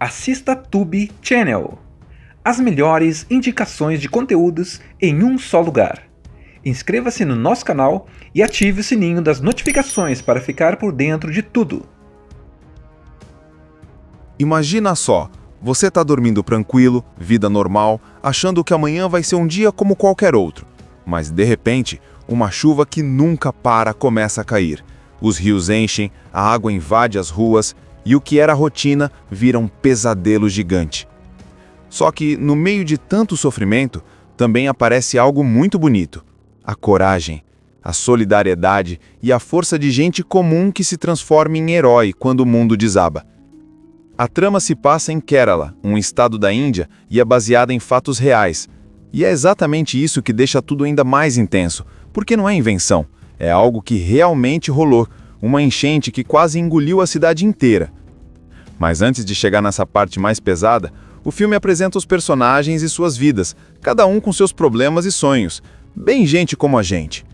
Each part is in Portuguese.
assista Tube Channel. As melhores indicações de conteúdos em um só lugar. Inscreva-se no nosso canal e ative o sininho das notificações para ficar por dentro de tudo. Imagina só, você está dormindo tranquilo, vida normal, achando que amanhã vai ser um dia como qualquer outro. Mas de repente, uma chuva que nunca para começa a cair. Os rios enchem, a água invade as ruas e o que era rotina vira um pesadelo gigante. Só que no meio de tanto sofrimento, também aparece algo muito bonito: a coragem, a solidariedade e a força de gente comum que se transforma em herói quando o mundo desaba. A trama se passa em Kerala, um estado da Índia, e é baseada em fatos reais. E é exatamente isso que deixa tudo ainda mais intenso, porque não é invenção, é algo que realmente rolou, uma enchente que quase engoliu a cidade inteira. Mas antes de chegar nessa parte mais pesada, o filme apresenta os personagens e suas vidas, cada um com seus problemas e sonhos, bem gente como a gente.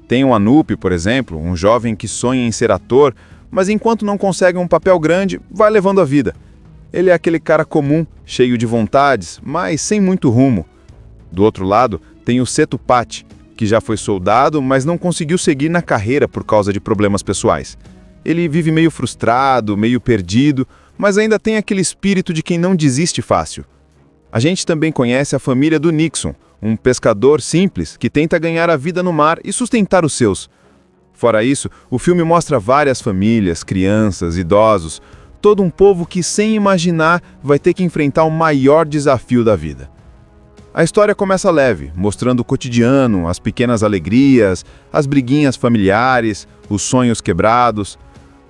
Tem o Anup, por exemplo, um jovem que sonha em ser ator, mas enquanto não consegue um papel grande, vai levando a vida. Ele é aquele cara comum, cheio de vontades, mas sem muito rumo. Do outro lado, tem o Sethupathi, que já foi soldado, mas não conseguiu seguir na carreira por causa de problemas pessoais. Ele vive meio frustrado, meio perdido, mas ainda tem aquele espírito de quem não desiste fácil. A gente também conhece a família do Nixon, um pescador simples que tenta ganhar a vida no mar e sustentar os seus. Fora isso, o filme mostra várias famílias, crianças, idosos, todo um povo que, sem imaginar, vai ter que enfrentar o maior desafio da vida. A história começa leve, mostrando o cotidiano, as pequenas alegrias, as briguinhas familiares, os sonhos quebrados.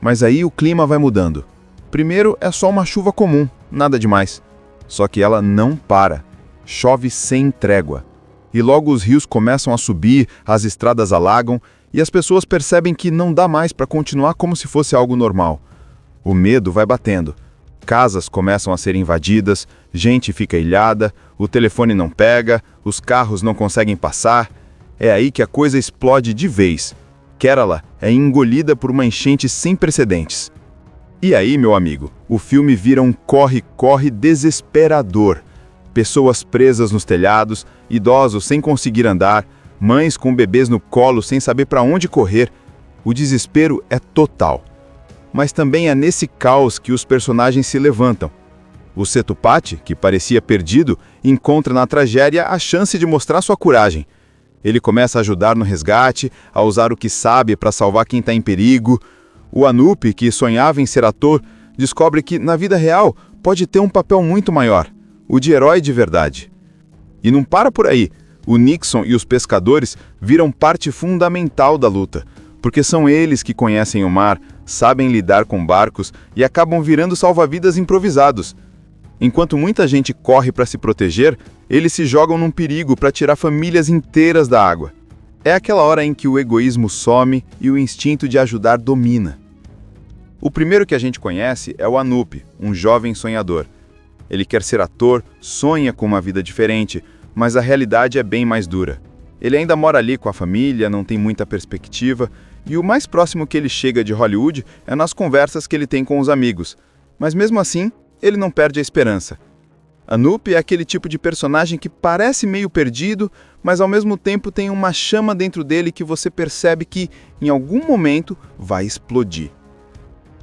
Mas aí o clima vai mudando. Primeiro é só uma chuva comum, nada demais. Só que ela não para. Chove sem trégua. E logo os rios começam a subir, as estradas alagam, e as pessoas percebem que não dá mais para continuar como se fosse algo normal. O medo vai batendo. Casas começam a ser invadidas, gente fica ilhada, o telefone não pega, os carros não conseguem passar. É aí que a coisa explode de vez. Kerala é engolida por uma enchente sem precedentes. E aí, meu amigo, o filme vira um corre-corre desesperador. Pessoas presas nos telhados, idosos sem conseguir andar, mães com bebês no colo sem saber para onde correr. O desespero é total. Mas também é nesse caos que os personagens se levantam. O Sethupathi, que parecia perdido, encontra na tragédia a chance de mostrar sua coragem. Ele começa a ajudar no resgate, a usar o que sabe para salvar quem está em perigo. O Anup, que sonhava em ser ator, descobre que, na vida real, pode ter um papel muito maior, o de herói de verdade. E não para por aí. O Nixon e os pescadores viram parte fundamental da luta, porque são eles que conhecem o mar, sabem lidar com barcos e acabam virando salva-vidas improvisados. Enquanto muita gente corre para se proteger, eles se jogam num perigo para tirar famílias inteiras da água. É aquela hora em que o egoísmo some e o instinto de ajudar domina. O primeiro que a gente conhece é o Anup, um jovem sonhador. Ele quer ser ator, sonha com uma vida diferente, mas a realidade é bem mais dura. Ele ainda mora ali com a família, não tem muita perspectiva, e o mais próximo que ele chega de Hollywood é nas conversas que ele tem com os amigos. Mas mesmo assim, ele não perde a esperança. Anup é aquele tipo de personagem que parece meio perdido, mas ao mesmo tempo tem uma chama dentro dele que você percebe que, em algum momento, vai explodir.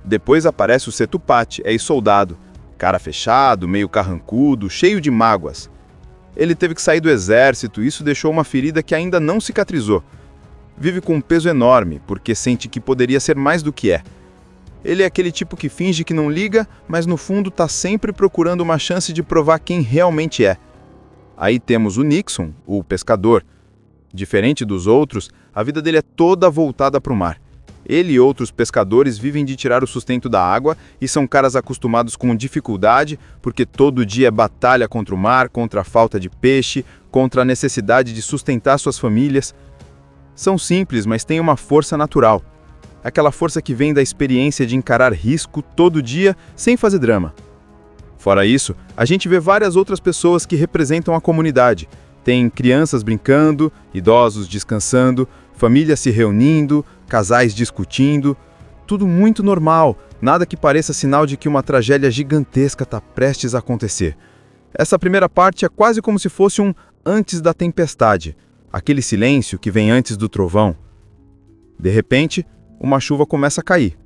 Depois aparece o Sethupathi, ex-soldado, cara fechado, meio carrancudo, cheio de mágoas. Ele teve que sair do exército e isso deixou uma ferida que ainda não cicatrizou. Vive com um peso enorme, porque sente que poderia ser mais do que é. Ele é aquele tipo que finge que não liga, mas no fundo está sempre procurando uma chance de provar quem realmente é. Aí temos o Nixon, o pescador. Diferente dos outros, a vida dele é toda voltada para o mar. Ele e outros pescadores vivem de tirar o sustento da água e são caras acostumados com dificuldade, porque todo dia é batalha contra o mar, contra a falta de peixe, contra a necessidade de sustentar suas famílias. São simples, mas têm uma força natural. Aquela força que vem da experiência de encarar risco todo dia sem fazer drama. Fora isso, a gente vê várias outras pessoas que representam a comunidade. Tem crianças brincando, idosos descansando, famílias se reunindo, casais discutindo. Tudo muito normal, Nada que pareça sinal de que uma tragédia gigantesca está prestes a acontecer. Essa primeira parte é quase como se fosse um antes da tempestade, aquele silêncio que vem antes do trovão. De repente, uma chuva começa a cair.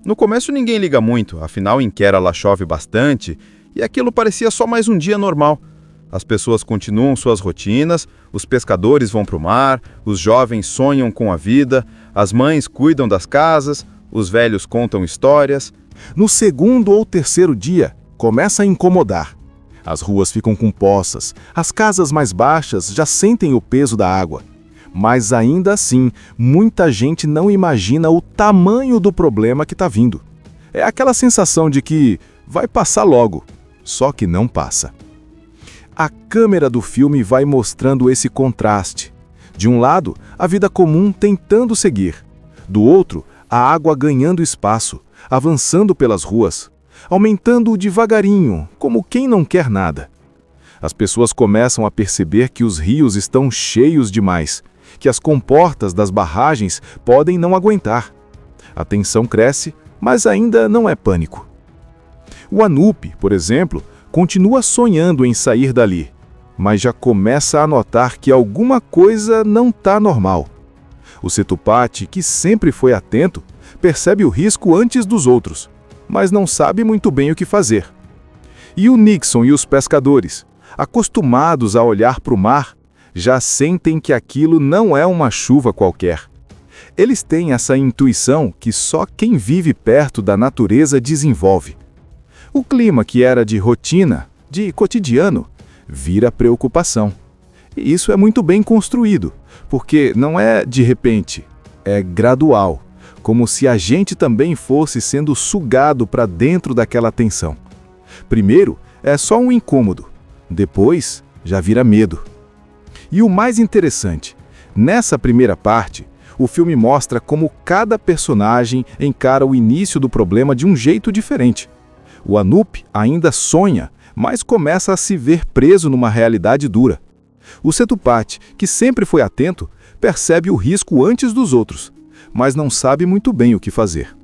No começo ninguém liga muito, afinal em Kerala chove bastante e aquilo parecia só mais um dia normal. As pessoas continuam suas rotinas, os pescadores vão para o mar, os jovens sonham com a vida, as mães cuidam das casas, os velhos contam histórias. No segundo ou terceiro dia, começa a incomodar. As ruas ficam com poças, as casas mais baixas já sentem o peso da água. Mas ainda assim, muita gente não imagina o tamanho do problema que está vindo. É aquela sensação de que vai passar logo, só que não passa. A câmera do filme vai mostrando esse contraste. De um lado, a vida comum tentando seguir. Do outro, a água ganhando espaço, avançando pelas ruas, aumentando devagarinho, como quem não quer nada. As pessoas começam a perceber que os rios estão cheios demais, que as comportas das barragens podem não aguentar. A tensão cresce, mas ainda não é pânico. O Anup, por exemplo, continua sonhando em sair dali, mas já começa a notar que alguma coisa não está normal. O Sethupathi, que sempre foi atento, percebe o risco antes dos outros, mas não sabe muito bem o que fazer. E o Nixon e os pescadores, acostumados a olhar para o mar, já sentem que aquilo não é uma chuva qualquer. Eles têm essa intuição que só quem vive perto da natureza desenvolve. O clima que era de rotina, de cotidiano, vira preocupação. E isso é muito bem construído, porque não é de repente, é gradual, como se a gente também fosse sendo sugado para dentro daquela tensão. Primeiro, é só um incômodo, depois já vira medo. E o mais interessante, nessa primeira parte, o filme mostra como cada personagem encara o início do problema de um jeito diferente. O Anup ainda sonha, mas começa a se ver preso numa realidade dura. O Sethupathi, que sempre foi atento, percebe o risco antes dos outros, mas não sabe muito bem o que fazer.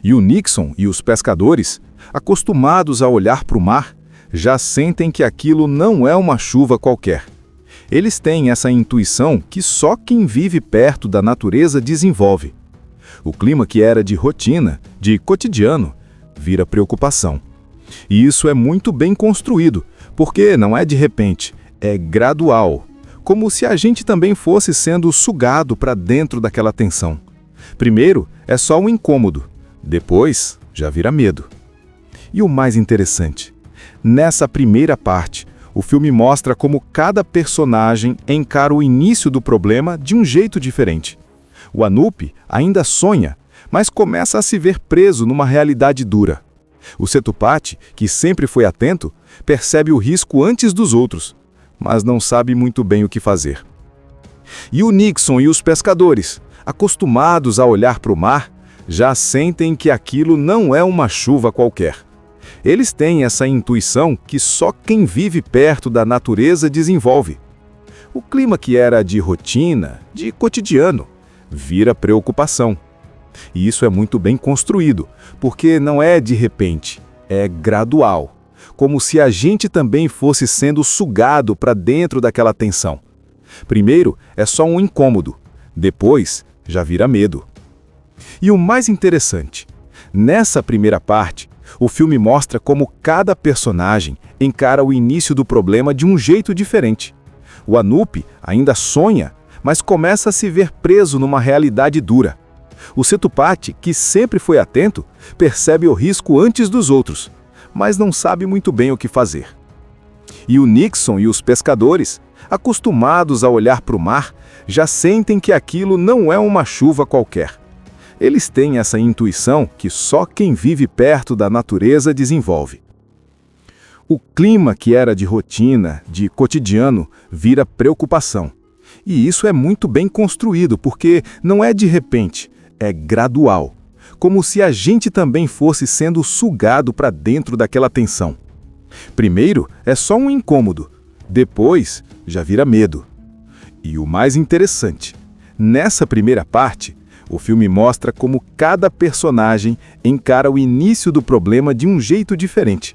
E o Nixon e os pescadores, acostumados a olhar para o mar, já sentem que aquilo não é uma chuva qualquer. Eles têm essa intuição que só quem vive perto da natureza desenvolve. O clima que era de rotina, de cotidiano, vira preocupação. E isso é muito bem construído, porque não é de repente, é gradual, como se a gente também fosse sendo sugado para dentro daquela tensão. Primeiro é só um incômodo, depois já vira medo. E o mais interessante, nessa primeira parte, o filme mostra como cada personagem encara o início do problema de um jeito diferente. O Anup ainda sonha, mas começa a se ver preso numa realidade dura. O Sethupathi, que sempre foi atento, percebe o risco antes dos outros, mas não sabe muito bem o que fazer. E o Nixon e os pescadores, acostumados a olhar para o mar, já sentem que aquilo não é uma chuva qualquer. Eles têm essa intuição que só quem vive perto da natureza desenvolve. O clima que era de rotina, de cotidiano, vira preocupação. E isso é muito bem construído, porque não é de repente, é gradual, como se a gente também fosse sendo sugado para dentro daquela tensão. Primeiro é só um incômodo, depois já vira medo. E o mais interessante, nessa primeira parte, o filme mostra como cada personagem encara o início do problema de um jeito diferente. O Anup ainda sonha, mas começa a se ver preso numa realidade dura. O Sethupathi, que sempre foi atento, percebe o risco antes dos outros, mas não sabe muito bem o que fazer. E o Nixon e os pescadores, acostumados a olhar para o mar, já sentem que aquilo não é uma chuva qualquer. Eles têm essa intuição que só quem vive perto da natureza desenvolve. O clima que era de rotina, de cotidiano, vira preocupação. E isso é muito bem construído, porque não é de repente, é gradual, como se a gente também fosse sendo sugado para dentro daquela tensão. Primeiro é só um incômodo, depois já vira medo. E o mais interessante, nessa primeira parte, O filme mostra como cada personagem encara o início do problema de um jeito diferente.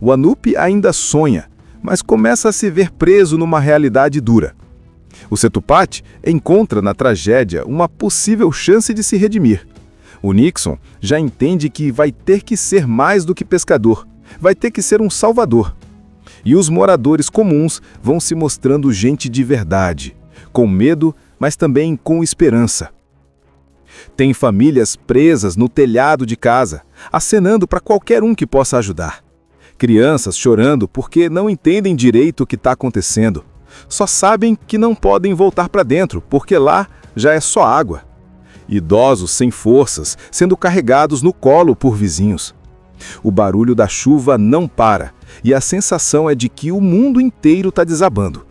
O Anup ainda sonha, mas começa a se ver preso numa realidade dura. O Setupati encontra na tragédia uma possível chance de se redimir. O Nixon já entende que vai ter que ser mais do que pescador, vai ter que ser um salvador. E os moradores comuns vão se mostrando gente de verdade, com medo, mas também com esperança. Tem famílias presas no telhado de casa, acenando para qualquer um que possa ajudar. Crianças chorando porque não entendem direito o que está acontecendo. Só sabem que não podem voltar para dentro, porque lá já é só água. Idosos sem forças, sendo carregados no colo por vizinhos. O barulho da chuva não para, e a sensação é de que o mundo inteiro está desabando.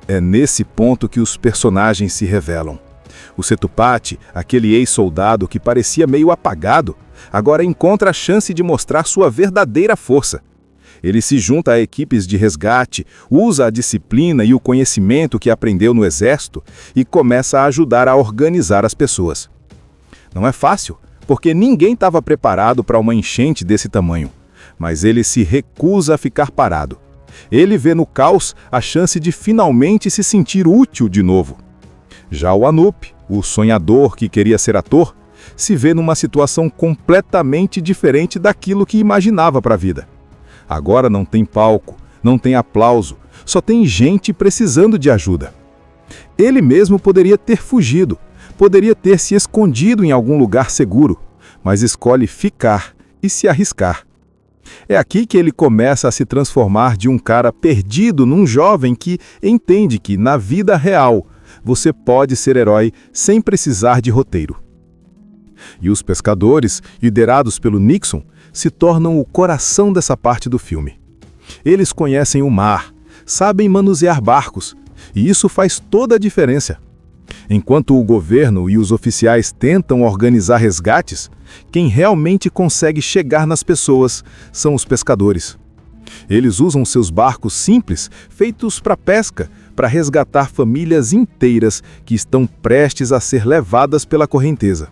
É nesse ponto que os personagens se revelam. O Setupati, aquele ex-soldado que parecia meio apagado, agora encontra a chance de mostrar sua verdadeira força. Ele se junta a equipes de resgate, usa a disciplina e o conhecimento que aprendeu no exército e começa a ajudar a organizar as pessoas. Não é fácil, porque ninguém estava preparado para uma enchente desse tamanho, mas ele se recusa a ficar parado. Ele vê no caos a chance de finalmente se sentir útil de novo. Já o Anup, o sonhador que queria ser ator, se vê numa situação completamente diferente daquilo que imaginava para a vida. Agora não tem palco, não tem aplauso, só tem gente precisando de ajuda. Ele mesmo poderia ter fugido, poderia ter se escondido em algum lugar seguro, mas escolhe ficar e se arriscar. É aqui que ele começa a se transformar de um cara perdido num jovem que entende que, na vida real, você pode ser herói sem precisar de roteiro. E os pescadores, liderados pelo Nixon, se tornam o coração dessa parte do filme. Eles conhecem o mar, sabem manusear barcos, e isso faz toda a diferença. Enquanto o governo e os oficiais tentam organizar resgates, quem realmente consegue chegar nas pessoas são os pescadores. Eles usam seus barcos simples, feitos para pesca, para resgatar famílias inteiras que estão prestes a ser levadas pela correnteza.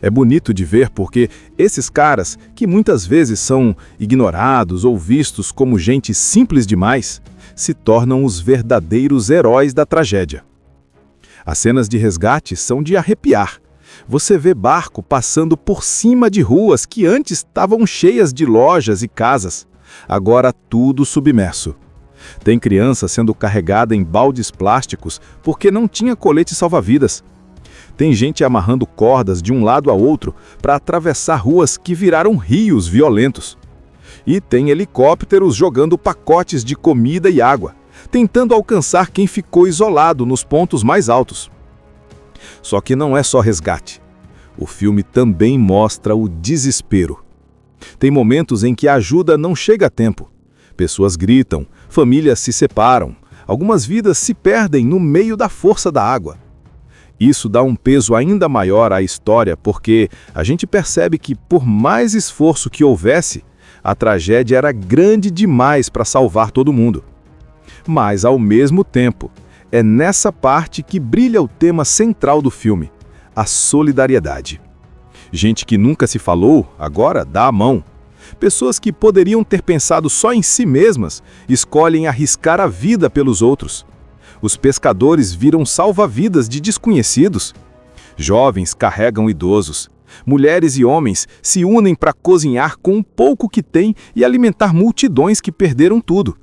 É bonito de ver porque esses caras, que muitas vezes são ignorados ou vistos como gente simples demais, se tornam os verdadeiros heróis da tragédia. As cenas de resgate são de arrepiar. Você vê barco passando por cima de ruas que antes estavam cheias de lojas e casas, agora tudo submerso. Tem criança sendo carregada em baldes plásticos porque não tinha colete salva-vidas. Tem gente amarrando cordas de um lado a outro para atravessar ruas que viraram rios violentos. E tem helicópteros jogando pacotes de comida e água, tentando alcançar quem ficou isolado nos pontos mais altos. Só que não é só resgate. O filme também mostra o desespero. Tem momentos em que a ajuda não chega a tempo. Pessoas gritam, famílias se separam, algumas vidas se perdem no meio da força da água. Isso dá um peso ainda maior à história porque a gente percebe que, por mais esforço que houvesse, a tragédia era grande demais para salvar todo mundo. Mas, ao mesmo tempo, é nessa parte que brilha o tema central do filme, a solidariedade. Gente que nunca se falou, agora dá a mão. Pessoas que poderiam ter pensado só em si mesmas, escolhem arriscar a vida pelos outros. Os pescadores viram salva-vidas de desconhecidos. Jovens carregam idosos. Mulheres e homens se unem para cozinhar com o pouco que têm e alimentar multidões que perderam tudo.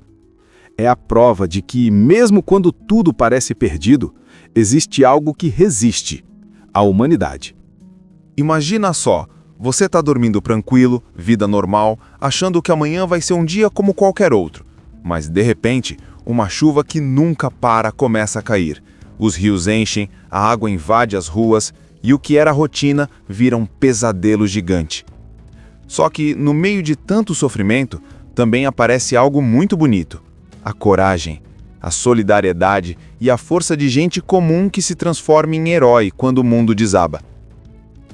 É a prova de que, mesmo quando tudo parece perdido, existe algo que resiste: a humanidade. Imagina só, você está dormindo tranquilo, vida normal, achando que amanhã vai ser um dia como qualquer outro. Mas, de repente, uma chuva que nunca para começa a cair. Os rios enchem, a água invade as ruas e o que era rotina vira um pesadelo gigante. Só que, no meio de tanto sofrimento, também aparece algo muito bonito: a coragem, a solidariedade e a força de gente comum que se transforma em herói quando o mundo desaba.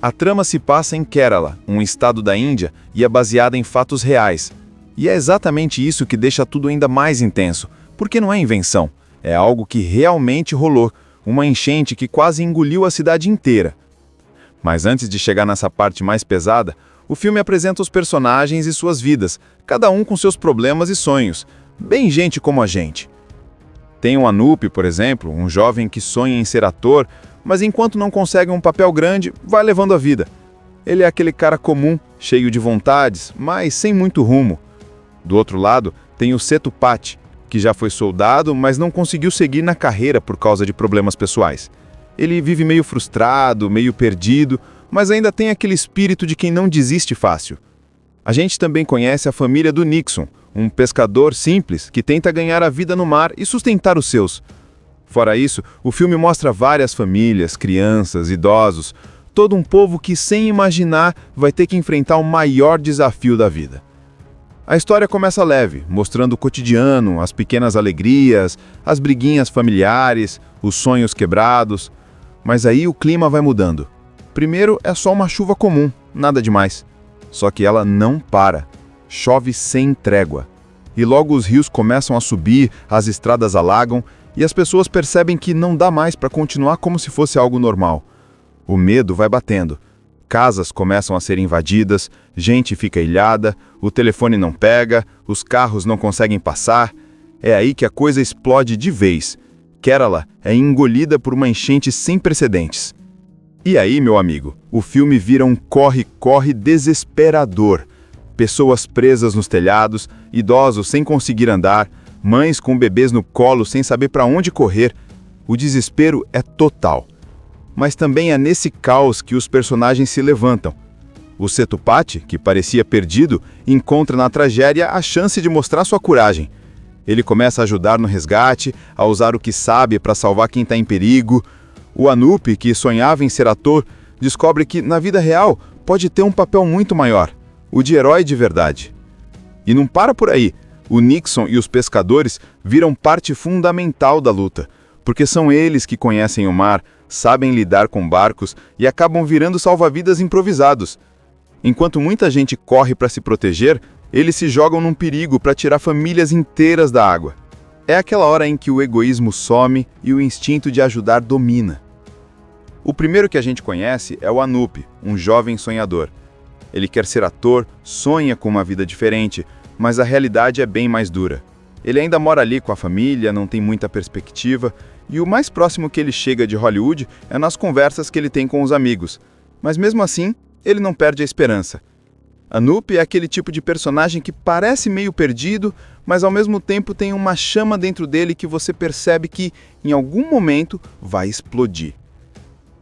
A trama se passa em Kerala, um estado da Índia, e é baseada em fatos reais. E é exatamente isso que deixa tudo ainda mais intenso, porque não é invenção, é algo que realmente rolou, uma enchente que quase engoliu a cidade inteira. Mas antes de chegar nessa parte mais pesada, o filme apresenta os personagens e suas vidas, cada um com seus problemas e sonhos, bem gente como a gente. Tem o Anup, por exemplo, um jovem que sonha em ser ator, mas enquanto não consegue um papel grande, vai levando a vida. Ele é aquele cara comum, cheio de vontades, mas sem muito rumo. Do outro lado, tem o Setupati, que já foi soldado, mas não conseguiu seguir na carreira por causa de problemas pessoais. Ele vive meio frustrado, meio perdido, mas ainda tem aquele espírito de quem não desiste fácil. A gente também conhece a família do Nixon, um pescador simples que tenta ganhar a vida no mar e sustentar os seus. Fora isso, o filme mostra várias famílias, crianças, idosos, todo um povo que, sem imaginar, vai ter que enfrentar o maior desafio da vida. A história começa leve, mostrando o cotidiano, as pequenas alegrias, as briguinhas familiares, os sonhos quebrados. Mas aí o clima vai mudando. Primeiro é só uma chuva comum, nada demais. Só que ela não para. Chove sem trégua. E logo os rios começam a subir, as estradas alagam e as pessoas percebem que não dá mais para continuar como se fosse algo normal. O medo vai batendo. Casas começam a ser invadidas, gente fica ilhada, o telefone não pega, os carros não conseguem passar. É aí que a coisa explode de vez. Kerala é engolida por uma enchente sem precedentes. E aí, meu amigo, o filme vira um corre-corre desesperador. Pessoas presas nos telhados, idosos sem conseguir andar, mães com bebês no colo sem saber para onde correr. O desespero é total. Mas também é nesse caos que os personagens se levantam. O Setupati, que parecia perdido, encontra na tragédia a chance de mostrar sua coragem. Ele começa a ajudar no resgate, a usar o que sabe para salvar quem está em perigo. O Anup, que sonhava em ser ator, descobre que, na vida real, pode ter um papel muito maior, o de herói de verdade. E não para por aí. O Nixon e os pescadores viram parte fundamental da luta, porque são eles que conhecem o mar, sabem lidar com barcos e acabam virando salva-vidas improvisados. Enquanto muita gente corre para se proteger, eles se jogam num perigo para tirar famílias inteiras da água. É aquela hora em que o egoísmo some e o instinto de ajudar domina. O primeiro que a gente conhece é o Anup, um jovem sonhador. Ele quer ser ator, sonha com uma vida diferente, mas a realidade é bem mais dura. Ele ainda mora ali com a família, não tem muita perspectiva, e o mais próximo que ele chega de Hollywood é nas conversas que ele tem com os amigos. Mas mesmo assim, ele não perde a esperança. Anup é aquele tipo de personagem que parece meio perdido, mas ao mesmo tempo tem uma chama dentro dele que você percebe que, em algum momento, vai explodir.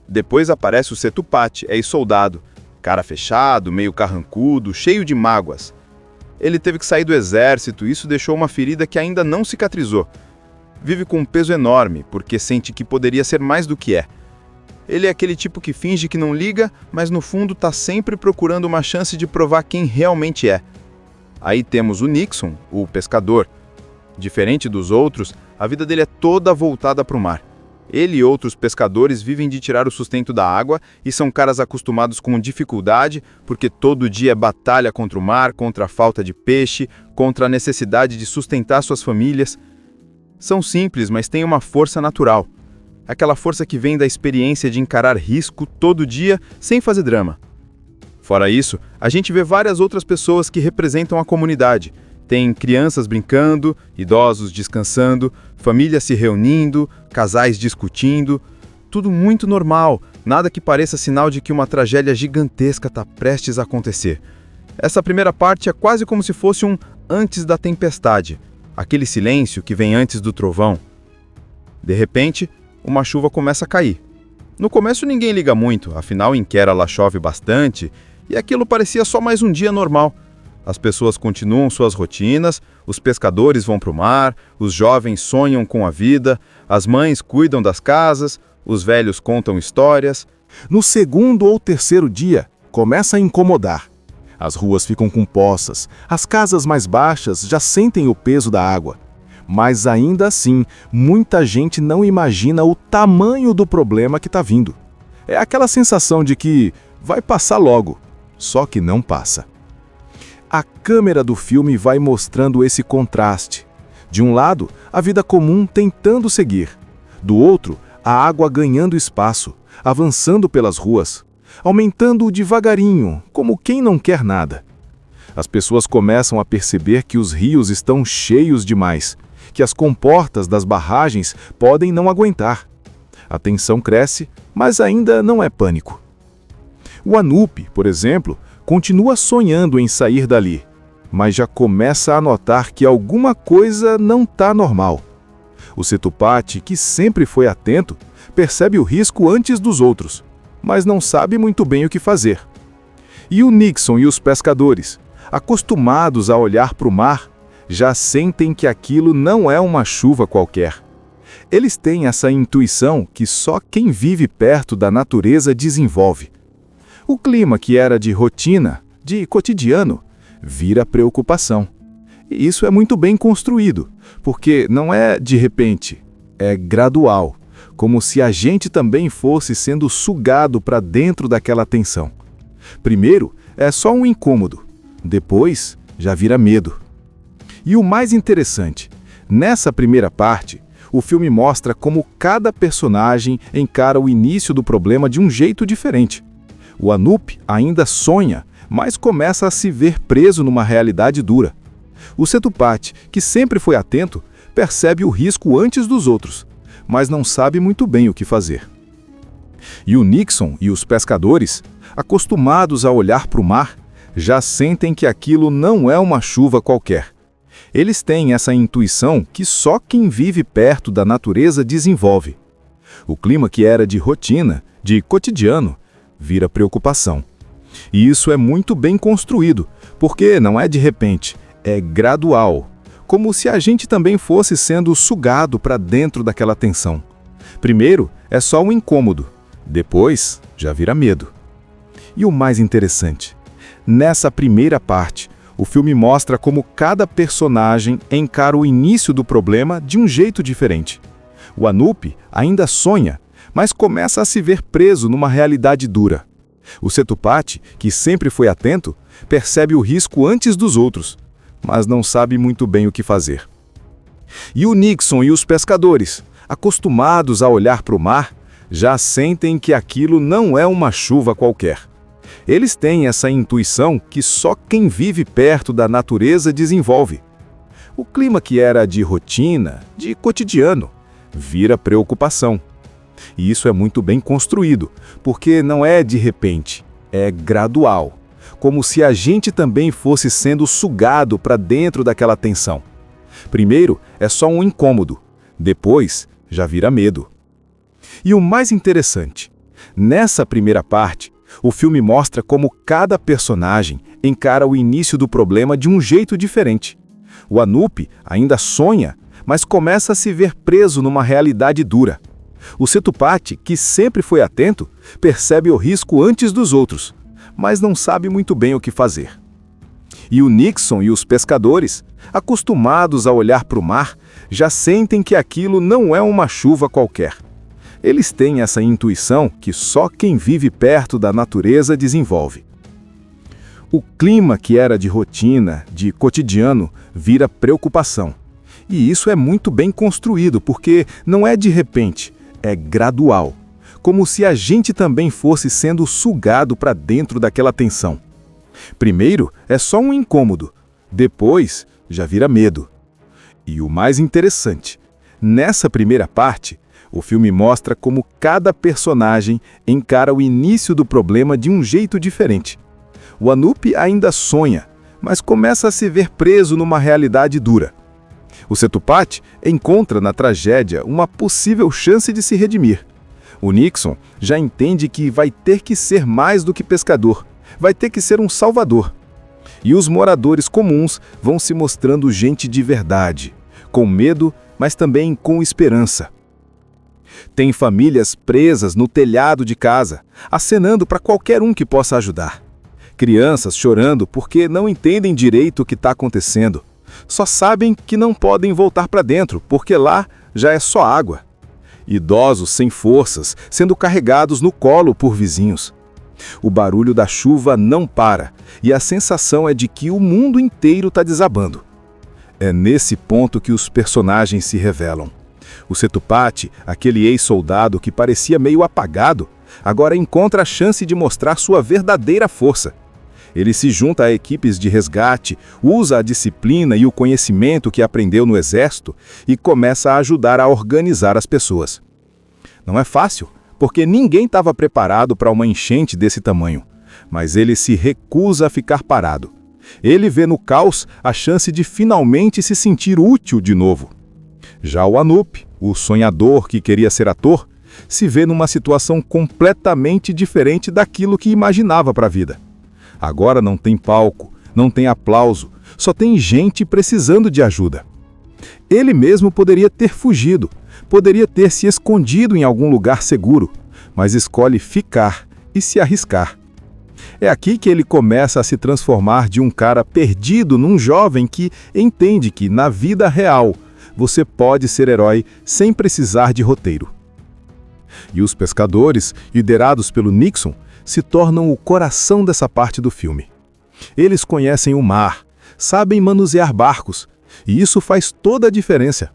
Depois aparece o Setupati, ex-soldado, cara fechado, meio carrancudo, cheio de mágoas. Ele teve que sair do exército e isso deixou uma ferida que ainda não cicatrizou. Vive com um peso enorme, porque sente que poderia ser mais do que é. Ele é aquele tipo que finge que não liga, mas no fundo está sempre procurando uma chance de provar quem realmente é. Aí temos o Nixon, o pescador. Diferente dos outros, a vida dele é toda voltada para o mar. Ele e outros pescadores vivem de tirar o sustento da água e são caras acostumados com dificuldade, porque todo dia é batalha contra o mar, contra a falta de peixe, contra a necessidade de sustentar suas famílias. São simples, mas têm uma força natural. Aquela força que vem da experiência de encarar risco todo dia sem fazer drama. Fora isso, a gente vê várias outras pessoas que representam a comunidade. Tem crianças brincando, idosos descansando, famílias se reunindo, casais discutindo. Tudo muito normal, nada que pareça sinal de que uma tragédia gigantesca está prestes a acontecer. Essa primeira parte é quase como se fosse um antes da tempestade, aquele silêncio que vem antes do trovão. De repente, uma chuva começa a cair. No começo ninguém liga muito, afinal em Kerala chove bastante e aquilo parecia só mais um dia normal. As pessoas continuam suas rotinas, os pescadores vão para o mar, os jovens sonham com a vida, as mães cuidam das casas, os velhos contam histórias. No segundo ou terceiro dia, começa a incomodar. As ruas ficam com poças, as casas mais baixas já sentem o peso da água. Mas ainda assim, muita gente não imagina o tamanho do problema que está vindo. É aquela sensação de que vai passar logo, só que não passa. A câmera do filme vai mostrando esse contraste. De um lado, a vida comum tentando seguir. Do outro, a água ganhando espaço, avançando pelas ruas. aumentando devagarinho, como quem não quer nada. As pessoas começam a perceber que os rios estão cheios demais, que as comportas das barragens podem não aguentar. A tensão cresce, mas ainda não é pânico. O Anup, por exemplo, continua sonhando em sair dali, mas já começa a notar que alguma coisa não está normal. O Setupati, que sempre foi atento, percebe o risco antes dos outros, mas não sabe muito bem o que fazer. E o Nixon e os pescadores, acostumados a olhar para o mar, já sentem que aquilo não é uma chuva qualquer. Eles têm essa intuição que só quem vive perto da natureza desenvolve. O clima que era de rotina, de cotidiano, vira preocupação. E isso é muito bem construído, porque não é de repente, é gradual, como se a gente também fosse sendo sugado para dentro daquela tensão. Primeiro, é só um incômodo, depois já vira medo. E o mais interessante, nessa primeira parte, o filme mostra como cada personagem encara o início do problema de um jeito diferente. O Anup ainda sonha, mas começa a se ver preso numa realidade dura. O Setupati, que sempre foi atento, percebe o risco antes dos outros, mas não sabe muito bem o que fazer. E o Nixon e os pescadores, acostumados a olhar para o mar, já sentem que aquilo não é uma chuva qualquer. Eles têm essa intuição que só quem vive perto da natureza desenvolve. O clima que era de rotina, de cotidiano, vira preocupação. E isso é muito bem construído, porque não é de repente, é gradual, como se a gente também fosse sendo sugado para dentro daquela tensão. Primeiro é só um incômodo, depois já vira medo. E o mais interessante, nessa primeira parte, o filme mostra como cada personagem encara o início do problema de um jeito diferente. O Anup ainda sonha, mas começa a se ver preso numa realidade dura. O Setupati, que sempre foi atento, percebe o risco antes dos outros, mas não sabe muito bem o que fazer. E o Nixon e os pescadores, acostumados a olhar para o mar, já sentem que aquilo não é uma chuva qualquer. Eles têm essa intuição que só quem vive perto da natureza desenvolve. O clima que era de rotina, de cotidiano, vira preocupação. E isso é muito bem construído, porque não é de repente, é gradual, como se a gente também fosse sendo sugado para dentro daquela tensão. Primeiro é só um incômodo, depois já vira medo. E o mais interessante, nessa primeira parte, o filme mostra como cada personagem encara o início do problema de um jeito diferente. O Anup ainda sonha, mas começa a se ver preso numa realidade dura. O Setupati, que sempre foi atento, percebe o risco antes dos outros, mas não sabe muito bem o que fazer. E o Nixon e os pescadores, acostumados a olhar para o mar, já sentem que aquilo não é uma chuva qualquer. Eles têm essa intuição que só quem vive perto da natureza desenvolve. O clima que era de rotina, de cotidiano, vira preocupação. E isso é muito bem construído, porque não é de repente, é gradual, como se a gente também fosse sendo sugado para dentro daquela tensão. Primeiro é só um incômodo, depois já vira medo. E o mais interessante, nessa primeira parte, o filme mostra como cada personagem encara o início do problema de um jeito diferente. O Anup ainda sonha, mas começa a se ver preso numa realidade dura. O Setupati encontra na tragédia uma possível chance de se redimir. O Nixon já entende que vai ter que ser mais do que pescador, vai ter que ser um salvador. E os moradores comuns vão se mostrando gente de verdade, com medo, mas também com esperança. Tem famílias presas no telhado de casa, acenando para qualquer um que possa ajudar. Crianças chorando porque não entendem direito o que está acontecendo. Só sabem que não podem voltar para dentro, porque lá já é só água. Idosos sem forças, sendo carregados no colo por vizinhos. O barulho da chuva não para, e a sensação é de que o mundo inteiro está desabando. É nesse ponto que os personagens se revelam. O Setupati, aquele ex-soldado que parecia meio apagado, agora encontra a chance de mostrar sua verdadeira força. Ele se junta a equipes de resgate, usa a disciplina e o conhecimento que aprendeu no exército e começa a ajudar a organizar as pessoas. Não é fácil, porque ninguém estava preparado para uma enchente desse tamanho, mas ele se recusa a ficar parado. Ele vê no caos a chance de finalmente se sentir útil de novo. Já o Anup, o sonhador que queria ser ator, se vê numa situação completamente diferente daquilo que imaginava para a vida. Agora não tem palco, não tem aplauso, só tem gente precisando de ajuda. Ele mesmo poderia ter fugido, poderia ter se escondido em algum lugar seguro, mas escolhe ficar e se arriscar. É aqui que ele começa a se transformar de um cara perdido num jovem que entende que, na vida real, você pode ser herói sem precisar de roteiro. E os pescadores, liderados pelo Nixon, se tornam o coração dessa parte do filme. Eles conhecem o mar, sabem manusear barcos, e isso faz toda a diferença.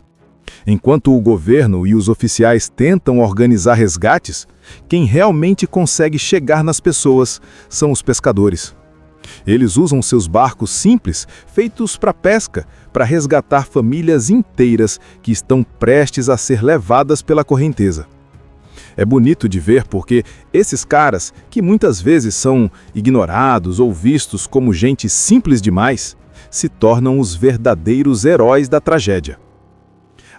Enquanto o governo e os oficiais tentam organizar resgates, quem realmente consegue chegar nas pessoas são os pescadores. Eles usam seus barcos simples, feitos para pesca, para resgatar famílias inteiras que estão prestes a ser levadas pela correnteza. É bonito de ver porque esses caras, que muitas vezes são ignorados ou vistos como gente simples demais, se tornam os verdadeiros heróis da tragédia.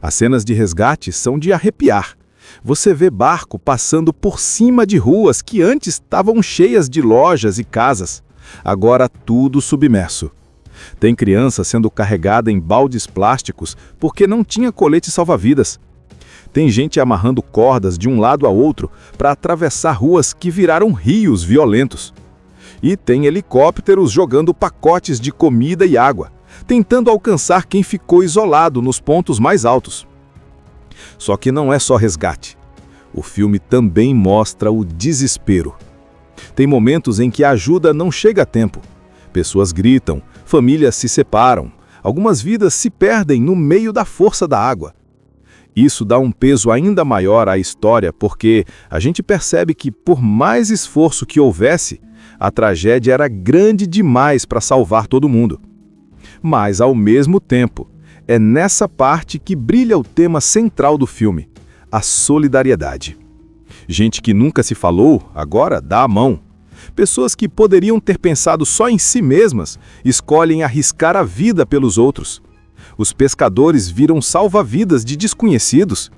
As cenas de resgate são de arrepiar. Você vê barco passando por cima de ruas que antes estavam cheias de lojas e casas. Agora tudo submerso. Tem criança sendo carregada em baldes plásticos porque não tinha colete salva-vidas. Tem gente amarrando cordas de um lado a outro para atravessar ruas que viraram rios violentos. E tem helicópteros jogando pacotes de comida e água, tentando alcançar quem ficou isolado nos pontos mais altos. Só que não é só resgate. O filme também mostra o desespero. Tem momentos em que a ajuda não chega a tempo. Pessoas gritam, famílias se separam, algumas vidas se perdem no meio da força da água. Isso dá um peso ainda maior à história porque a gente percebe que, por mais esforço que houvesse, a tragédia era grande demais para salvar todo mundo. Mas, ao mesmo tempo, é nessa parte que brilha o tema central do filme, a solidariedade. Gente que nunca se falou, agora dá a mão. Pessoas que poderiam ter pensado só em si mesmas, escolhem arriscar a vida pelos outros. Os pescadores viram salva-vidas de desconhecidos.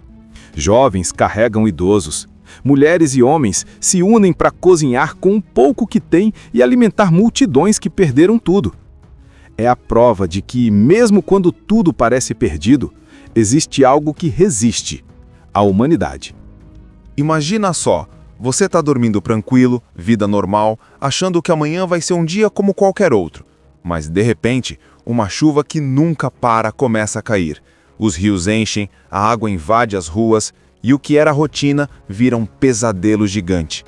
Jovens carregam idosos. Mulheres e homens se unem para cozinhar com o pouco que têm e alimentar multidões que perderam tudo. É a prova de que, mesmo quando tudo parece perdido, existe algo que resiste: a humanidade. Imagina só, você está dormindo tranquilo, vida normal, achando que amanhã vai ser um dia como qualquer outro. Mas, de repente, uma chuva que nunca para começa a cair. Os rios enchem, a água invade as ruas e o que era rotina vira um pesadelo gigante.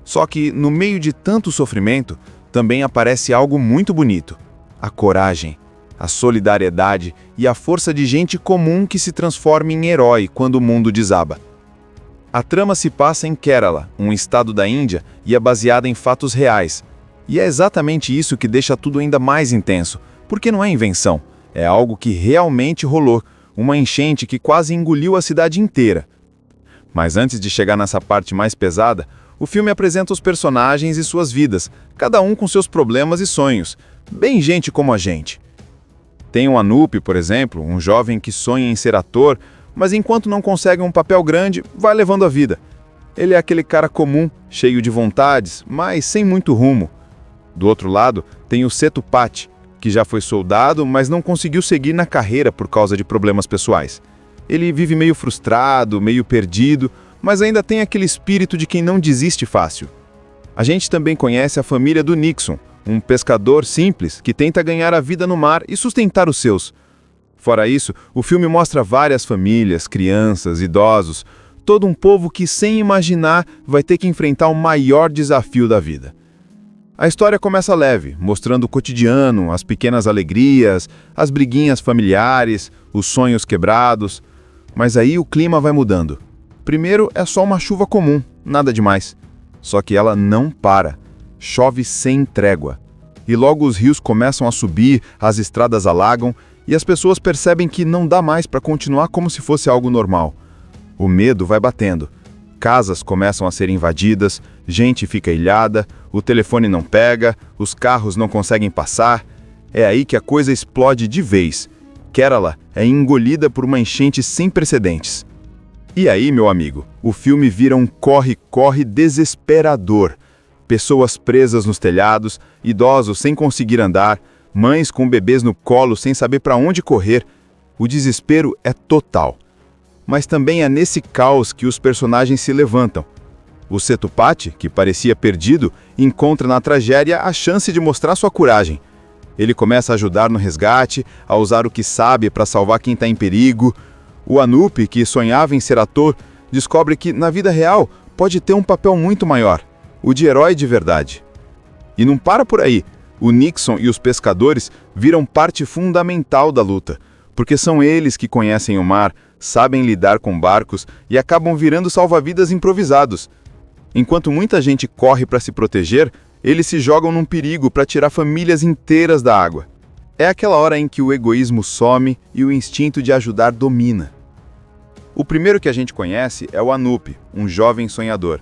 Só que, no meio de tanto sofrimento, também aparece algo muito bonito: a coragem, a solidariedade e a força de gente comum que se transforma em herói quando o mundo desaba. A trama se passa em Kerala, um estado da Índia, e é baseada em fatos reais. E é exatamente isso que deixa tudo ainda mais intenso, porque não é invenção, é algo que realmente rolou, uma enchente que quase engoliu a cidade inteira. Mas antes de chegar nessa parte mais pesada, o filme apresenta os personagens e suas vidas, cada um com seus problemas e sonhos, bem gente como a gente. Tem o Anup, por exemplo, um jovem que sonha em ser ator, mas enquanto não consegue um papel grande, vai levando a vida. Ele é aquele cara comum, cheio de vontades, mas sem muito rumo. Do outro lado, tem o Sethupathi, que já foi soldado, mas não conseguiu seguir na carreira por causa de problemas pessoais. Ele vive meio frustrado, meio perdido, mas ainda tem aquele espírito de quem não desiste fácil. A gente também conhece a família do Nixon, um pescador simples que tenta ganhar a vida no mar e sustentar os seus. Fora isso, o filme mostra várias famílias, crianças, idosos, todo um povo que, sem imaginar, vai ter que enfrentar o maior desafio da vida. A história começa leve, mostrando o cotidiano, as pequenas alegrias, as briguinhas familiares, os sonhos quebrados. Mas aí o clima vai mudando. Primeiro é só uma chuva comum, nada demais. Só que ela não para. Chove sem trégua. E logo os rios começam a subir, as estradas alagam e as pessoas percebem que não dá mais para continuar como se fosse algo normal. O medo vai batendo. Casas começam a ser invadidas, gente fica ilhada, o telefone não pega, os carros não conseguem passar. É aí que a coisa explode de vez. Kerala é engolida por uma enchente sem precedentes. E aí, meu amigo, o filme vira um corre-corre desesperador. Pessoas presas nos telhados, idosos sem conseguir andar, mães com bebês no colo sem saber para onde correr. O desespero é total. Mas também é nesse caos que os personagens se levantam. O Sethupathi, que parecia perdido, encontra na tragédia a chance de mostrar sua coragem. Ele começa a ajudar no resgate, a usar o que sabe para salvar quem está em perigo. O Anup, que sonhava em ser ator, descobre que, na vida real, pode ter um papel muito maior, o de herói de verdade. E não para por aí. O Nixon e os pescadores viram parte fundamental da luta, porque são eles que conhecem o mar, sabem lidar com barcos e acabam virando salva-vidas improvisados. Enquanto muita gente corre para se proteger, eles se jogam num perigo para tirar famílias inteiras da água. É aquela hora em que o egoísmo some e o instinto de ajudar domina. O primeiro que a gente conhece é o Anup, um jovem sonhador.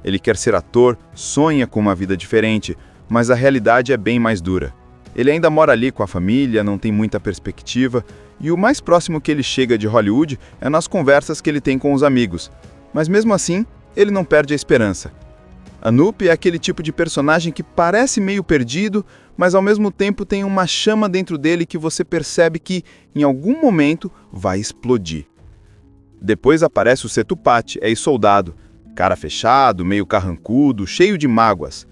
Ele quer ser ator, sonha com uma vida diferente, mas a realidade é bem mais dura. Ele ainda mora ali com a família, não tem muita perspectiva, e o mais próximo que ele chega de Hollywood é nas conversas que ele tem com os amigos. Mas mesmo assim, ele não perde a esperança. Anup é aquele tipo de personagem que parece meio perdido, mas ao mesmo tempo tem uma chama dentro dele que você percebe que, em algum momento, vai explodir. Depois aparece o Sethupathi, ex-soldado, cara fechado, meio carrancudo, cheio de mágoas.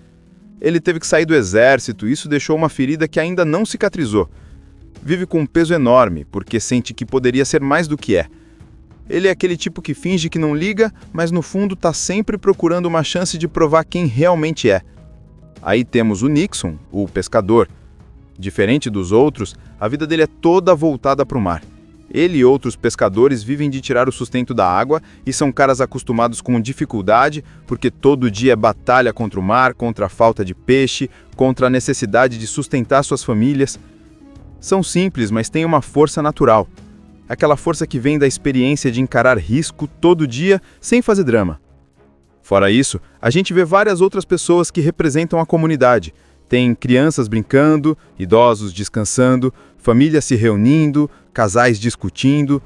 Ele teve que sair do exército e isso deixou uma ferida que ainda não cicatrizou. Vive com um peso enorme, porque sente que poderia ser mais do que é. Ele é aquele tipo que finge que não liga, mas no fundo está sempre procurando uma chance de provar quem realmente é. Aí temos o Nixon, o pescador. Diferente dos outros, a vida dele é toda voltada para o mar. Ele e outros pescadores vivem de tirar o sustento da água e são caras acostumados com dificuldade, porque todo dia é batalha contra o mar, contra a falta de peixe, contra a necessidade de sustentar suas famílias. São simples, mas têm uma força natural. Aquela força que vem da experiência de encarar risco todo dia sem fazer drama. Fora isso, a gente vê várias outras pessoas que representam a comunidade. Tem crianças brincando, idosos descansando, famílias se reunindo, casais discutindo.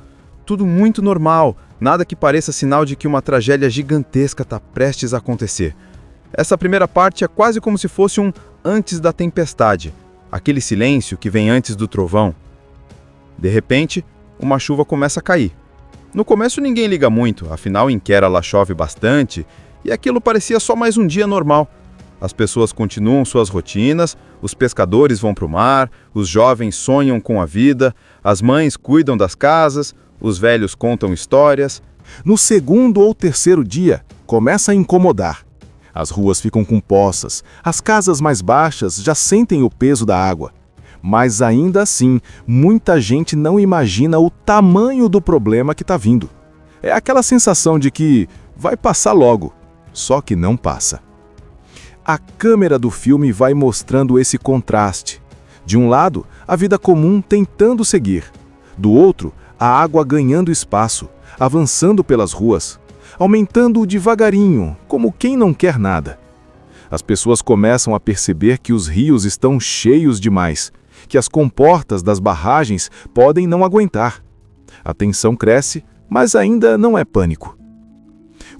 Tudo muito normal, nada que pareça sinal de que uma tragédia gigantesca está prestes a acontecer. Essa primeira parte é quase como se fosse um antes da tempestade, aquele silêncio que vem antes do trovão. De repente, uma chuva começa a cair. No começo ninguém liga muito, afinal em Kerala chove bastante e aquilo parecia só mais um dia normal. As pessoas continuam suas rotinas, os pescadores vão para o mar, os jovens sonham com a vida, as mães cuidam das casas, os velhos contam histórias. No segundo ou terceiro dia, começa a incomodar. As ruas ficam com poças, as casas mais baixas já sentem o peso da água. Mas ainda assim, muita gente não imagina o tamanho do problema que está vindo. É aquela sensação de que vai passar logo, só que não passa. A câmera do filme vai mostrando esse contraste. De um lado, a vida comum tentando seguir. Do outro, a água ganhando espaço, avançando pelas ruas, aumentando devagarinho, como quem não quer nada. As pessoas começam a perceber que os rios estão cheios demais, que as comportas das barragens podem não aguentar. A tensão cresce, mas ainda não é pânico.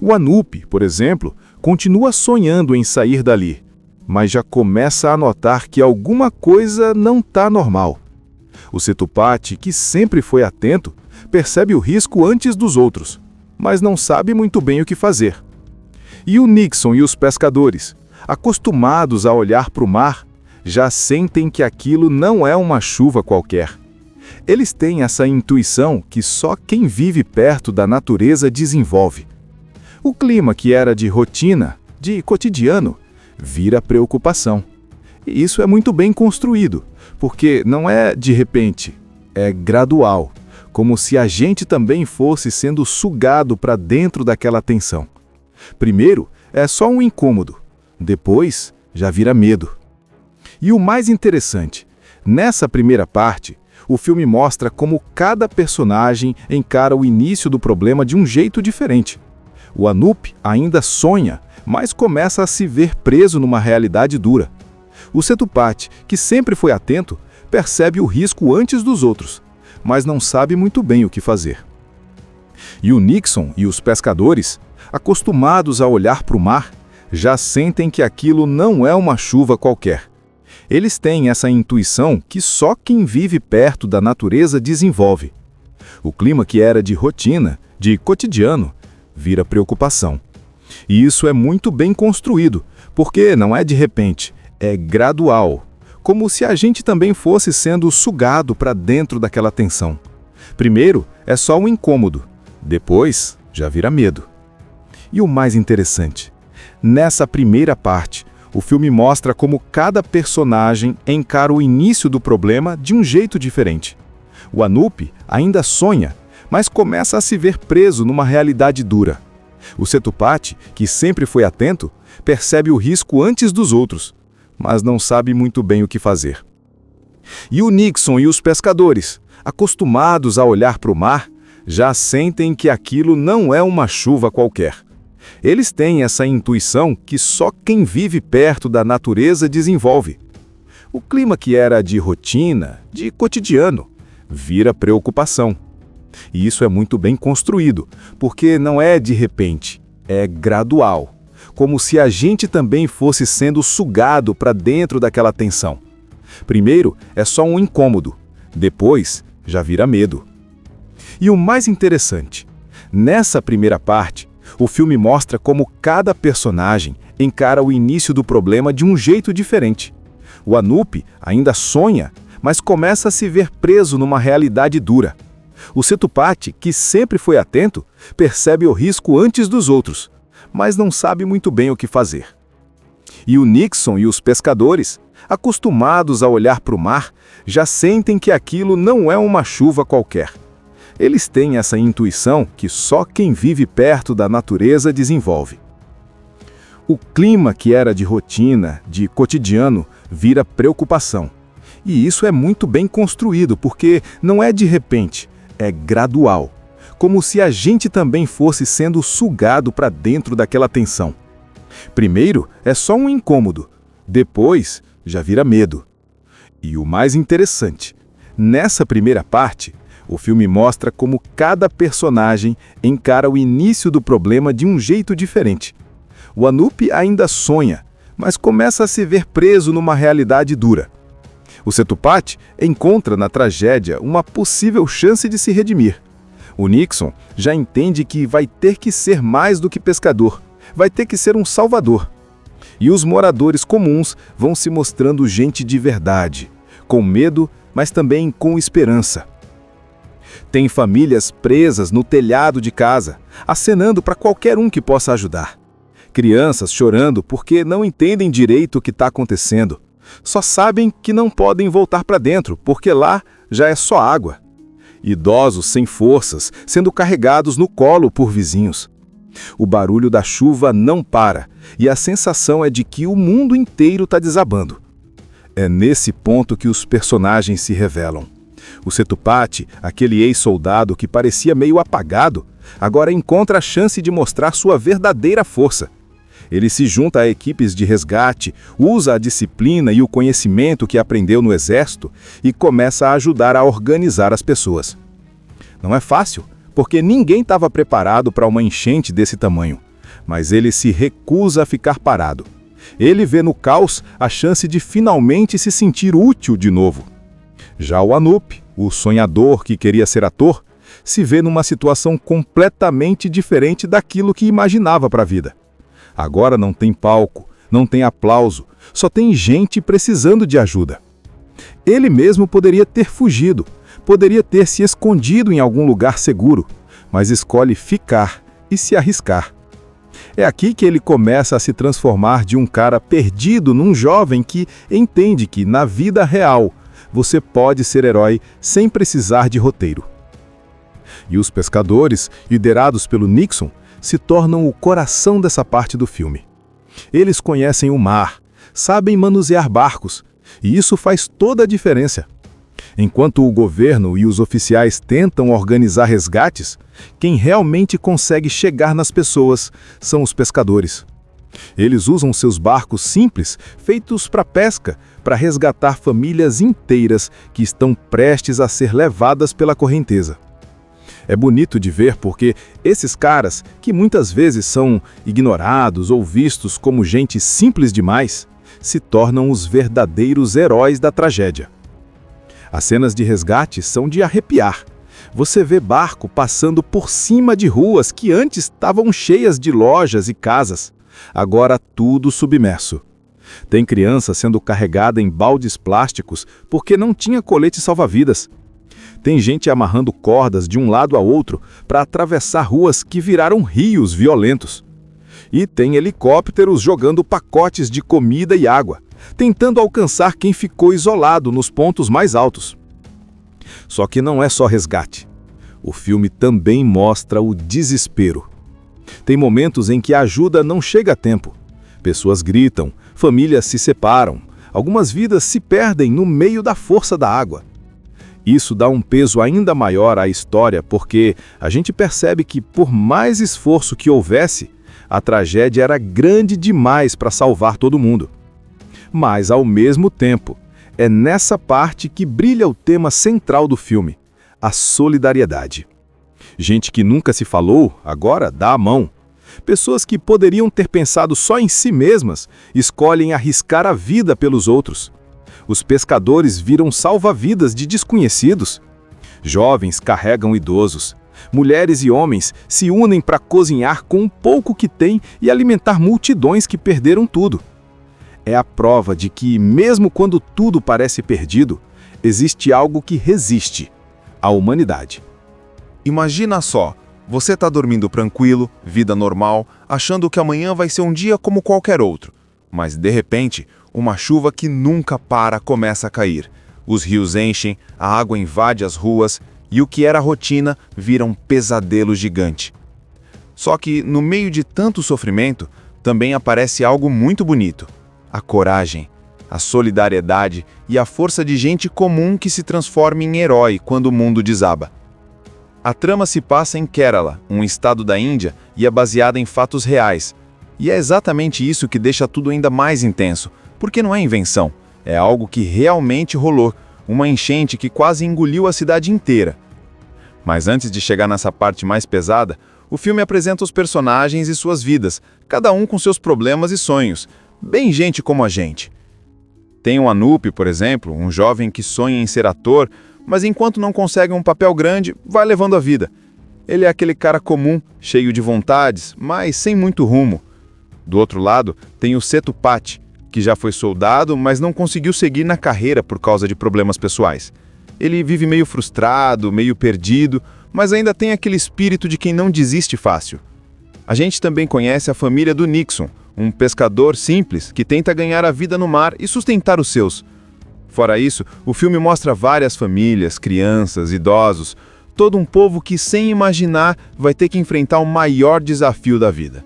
O Anup, por exemplo, continua sonhando em sair dali, mas já começa a notar que alguma coisa não está normal. O Sethupathi, que sempre foi atento, percebe o risco antes dos outros, mas não sabe muito bem o que fazer. E o Nixon e os pescadores, acostumados a olhar para o mar, já sentem que aquilo não é uma chuva qualquer. Eles têm essa intuição que só quem vive perto da natureza desenvolve. O clima que era de rotina, de cotidiano, vira preocupação. E isso é muito bem construído, porque não é de repente, é gradual, como se a gente também fosse sendo sugado para dentro daquela tensão. Primeiro, é só um incômodo. Depois, já vira medo. E o mais interessante, nessa primeira parte, o filme mostra como cada personagem encara o início do problema de um jeito diferente. O Anup ainda sonha, mas começa a se ver preso numa realidade dura. O Setupati, que sempre foi atento, percebe o risco antes dos outros, mas não sabe muito bem o que fazer. E o Nixon e os pescadores, acostumados a olhar para o mar, já sentem que aquilo não é uma chuva qualquer. Eles têm essa intuição que só quem vive perto da natureza desenvolve. O clima que era de rotina, de cotidiano, vira preocupação. E isso é muito bem construído, porque não é de repente, é gradual, como se a gente também fosse sendo sugado para dentro daquela tensão. Primeiro é só um incômodo, depois já vira medo. E o mais interessante, nessa primeira parte, o filme mostra como cada personagem encara o início do problema de um jeito diferente. O Anup ainda sonha, mas começa a se ver preso numa realidade dura. O Setupati, que sempre foi atento, percebe o risco antes dos outros, mas não sabe muito bem o que fazer. E o Nixon e os pescadores, acostumados a olhar para o mar, já sentem que aquilo não é uma chuva qualquer. Eles têm essa intuição que só quem vive perto da natureza desenvolve. O clima que era de rotina, de cotidiano, vira preocupação. E isso é muito bem construído, porque não é de repente, é gradual, como se a gente também fosse sendo sugado para dentro daquela tensão. Primeiro é só um incômodo, depois já vira medo. E o mais interessante, nessa primeira parte, o filme mostra como cada personagem encara o início do problema de um jeito diferente. O Anup ainda sonha, mas começa a se ver preso numa realidade dura. O Setupati, que sempre foi atento, percebe o risco antes dos outros, mas não sabe muito bem o que fazer. E o Nixon e os pescadores, acostumados a olhar para o mar, já sentem que aquilo não é uma chuva qualquer. Eles têm essa intuição que só quem vive perto da natureza desenvolve. O clima que era de rotina, de cotidiano, vira preocupação. E isso é muito bem construído, porque não é de repente, é gradual, como se a gente também fosse sendo sugado para dentro daquela tensão. Primeiro é só um incômodo, depois já vira medo. E o mais interessante, nessa primeira parte, o filme mostra como cada personagem encara o início do problema de um jeito diferente. O Anup ainda sonha, mas começa a se ver preso numa realidade dura. O Setupati encontra na tragédia uma possível chance de se redimir. O Nixon já entende que vai ter que ser mais do que pescador, vai ter que ser um salvador. E os moradores comuns vão se mostrando gente de verdade, com medo, mas também com esperança. Tem famílias presas no telhado de casa, acenando para qualquer um que possa ajudar. Crianças chorando porque não entendem direito o que está acontecendo. Só sabem que não podem voltar para dentro, porque lá já é só água. Idosos sem forças, sendo carregados no colo por vizinhos. O barulho da chuva não para, e a sensação é de que o mundo inteiro está desabando. É nesse ponto que os personagens se revelam. O Setupati, aquele ex-soldado que parecia meio apagado, agora encontra a chance de mostrar sua verdadeira força. Ele se junta a equipes de resgate, usa a disciplina e o conhecimento que aprendeu no exército e começa a ajudar a organizar as pessoas. Não é fácil, porque ninguém estava preparado para uma enchente desse tamanho, mas ele se recusa a ficar parado. Ele vê no caos a chance de finalmente se sentir útil de novo. Já o Anup, o sonhador que queria ser ator, se vê numa situação completamente diferente daquilo que imaginava para a vida. Agora não tem palco, não tem aplauso, só tem gente precisando de ajuda. Ele mesmo poderia ter fugido, poderia ter se escondido em algum lugar seguro, mas escolhe ficar e se arriscar. É aqui que ele começa a se transformar de um cara perdido num jovem que entende que, na vida real, você pode ser herói sem precisar de roteiro. E os pescadores, liderados pelo Nixon, se tornam o coração dessa parte do filme. Eles conhecem o mar, sabem manusear barcos, e isso faz toda a diferença. Enquanto o governo e os oficiais tentam organizar resgates, quem realmente consegue chegar nas pessoas são os pescadores. Eles usam seus barcos simples, feitos para pesca, para resgatar famílias inteiras que estão prestes a ser levadas pela correnteza. É bonito de ver porque esses caras, que muitas vezes são ignorados ou vistos como gente simples demais, se tornam os verdadeiros heróis da tragédia. As cenas de resgate são de arrepiar. Você vê barco passando por cima de ruas que antes estavam cheias de lojas e casas. Agora tudo submerso. Tem criança sendo carregada em baldes plásticos porque não tinha colete salva-vidas. Tem gente amarrando cordas de um lado a outro para atravessar ruas que viraram rios violentos. E tem helicópteros jogando pacotes de comida e água, tentando alcançar quem ficou isolado nos pontos mais altos. Só que não é só resgate. O filme também mostra o desespero. Tem momentos em que a ajuda não chega a tempo. Pessoas gritam, famílias se separam, algumas vidas se perdem no meio da força da água. Isso dá um peso ainda maior à história porque a gente percebe que, por mais esforço que houvesse, a tragédia era grande demais para salvar todo mundo. Mas, ao mesmo tempo, é nessa parte que brilha o tema central do filme, a solidariedade. Gente que nunca se falou, agora dá a mão. Pessoas que poderiam ter pensado só em si mesmas, escolhem arriscar a vida pelos outros. Os pescadores viram salva-vidas de desconhecidos. Jovens carregam idosos. Mulheres e homens se unem para cozinhar com o pouco que têm e alimentar multidões que perderam tudo. É a prova de que, mesmo quando tudo parece perdido, existe algo que resiste: a humanidade. Imagina só, você está dormindo tranquilo, vida normal, achando que amanhã vai ser um dia como qualquer outro. Mas, de repente, uma chuva que nunca para começa a cair. Os rios enchem, a água invade as ruas e o que era rotina vira um pesadelo gigante. Só que, no meio de tanto sofrimento, também aparece algo muito bonito: a coragem, a solidariedade e a força de gente comum que se transforma em herói quando o mundo desaba. A trama se passa em Kerala, um estado da Índia, e é baseada em fatos reais. E é exatamente isso que deixa tudo ainda mais intenso, porque não é invenção, é algo que realmente rolou, uma enchente que quase engoliu a cidade inteira. Mas antes de chegar nessa parte mais pesada, o filme apresenta os personagens e suas vidas, cada um com seus problemas e sonhos, bem gente como a gente. Tem o Anup, por exemplo, um jovem que sonha em ser ator, mas enquanto não consegue um papel grande, vai levando a vida. Ele é aquele cara comum, cheio de vontades, mas sem muito rumo. Do outro lado, tem o Sethupathi, que já foi soldado, mas não conseguiu seguir na carreira por causa de problemas pessoais. Ele vive meio frustrado, meio perdido, mas ainda tem aquele espírito de quem não desiste fácil. A gente também conhece a família do Nixon, um pescador simples que tenta ganhar a vida no mar e sustentar os seus. Fora isso, o filme mostra várias famílias, crianças, idosos, todo um povo que, sem imaginar, vai ter que enfrentar o maior desafio da vida.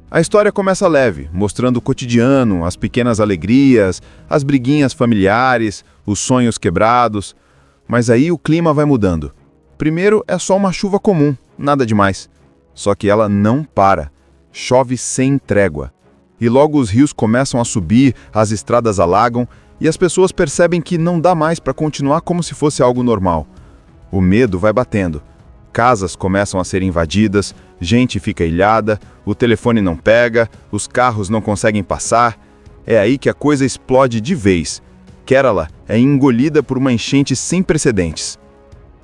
A história começa leve, mostrando o cotidiano, as pequenas alegrias, as briguinhas familiares, os sonhos quebrados. Mas aí o clima vai mudando. Primeiro é só uma chuva comum, nada demais. Só que ela não para. Chove sem trégua. E logo os rios começam a subir, as estradas alagam e as pessoas percebem que não dá mais para continuar como se fosse algo normal. O medo vai batendo. Casas começam a ser invadidas, gente fica ilhada, o telefone não pega, os carros não conseguem passar. É aí que a coisa explode de vez. Kerala é engolida por uma enchente sem precedentes.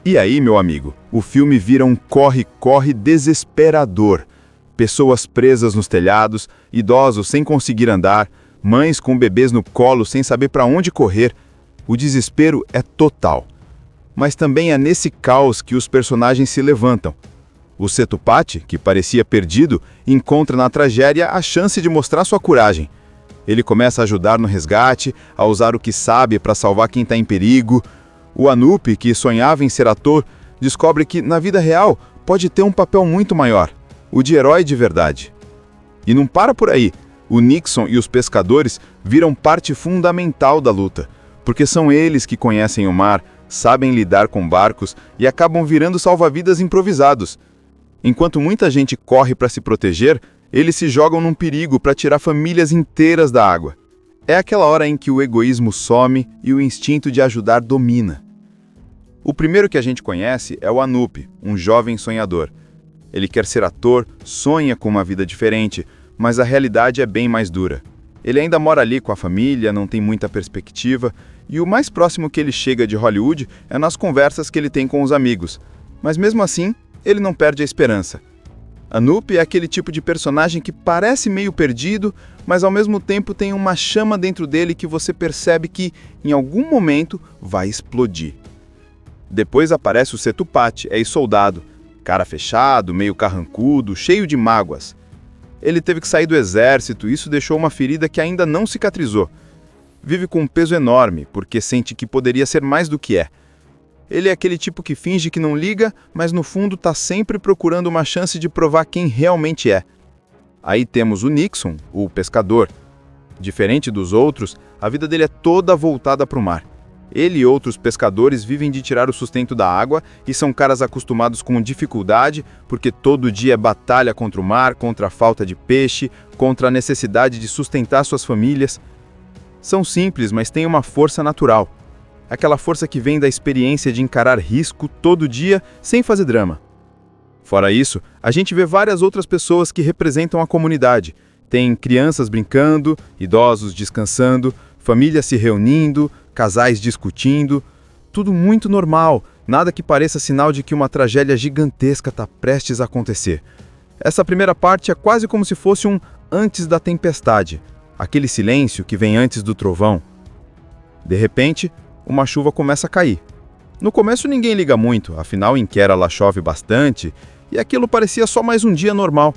E aí, meu amigo, o filme vira um corre-corre desesperador. Pessoas presas nos telhados, idosos sem conseguir andar, mães com bebês no colo sem saber para onde correr. O desespero é total. Mas também é nesse caos que os personagens se levantam. O Sethupathi, que parecia perdido, encontra na tragédia a chance de mostrar sua coragem. Ele começa a ajudar no resgate, a usar o que sabe para salvar quem está em perigo. O Anup, que sonhava em ser ator, descobre que, na vida real, pode ter um papel muito maior. o de herói de verdade. E não para por aí. O Nixon e os pescadores viram parte fundamental da luta, porque são eles que conhecem o mar, sabem lidar com barcos e acabam virando salva-vidas improvisados. Enquanto muita gente corre para se proteger, eles se jogam num perigo para tirar famílias inteiras da água. É aquela hora em que o egoísmo some e o instinto de ajudar domina. O primeiro que a gente conhece é o Anup, um jovem sonhador. Ele quer ser ator, sonha com uma vida diferente, mas a realidade é bem mais dura. Ele ainda mora ali com a família, não tem muita perspectiva, e o mais próximo que ele chega de Hollywood é nas conversas que ele tem com os amigos. Mas mesmo assim, ele não perde a esperança. Anup é aquele tipo de personagem que parece meio perdido, mas ao mesmo tempo tem uma chama dentro dele que você percebe que, em algum momento, vai explodir. Depois aparece o Setupati, ex-soldado, cara fechado, meio carrancudo, cheio de mágoas. Ele teve que sair do exército e isso deixou uma ferida que ainda não cicatrizou. Vive com um peso enorme, porque sente que poderia ser mais do que é. Ele é aquele tipo que finge que não liga, mas no fundo está sempre procurando uma chance de provar quem realmente é. Aí temos o Nixon, o pescador. Diferente dos outros, a vida dele é toda voltada para o mar. Ele e outros pescadores vivem de tirar o sustento da água e são caras acostumados com dificuldade, porque todo dia é batalha contra o mar, contra a falta de peixe, contra a necessidade de sustentar suas famílias. São simples, mas têm uma força natural. Aquela força que vem da experiência de encarar risco todo dia sem fazer drama. Fora isso, a gente vê várias outras pessoas que representam a comunidade. Tem crianças brincando, idosos descansando, famílias se reunindo, casais discutindo, tudo muito normal, nada que pareça sinal de que uma tragédia gigantesca está prestes a acontecer. Essa primeira parte é quase como se fosse um antes da tempestade, aquele silêncio que vem antes do trovão. De repente, uma chuva começa a cair. No começo ninguém liga muito, afinal em Kerala chove bastante e aquilo parecia só mais um dia normal.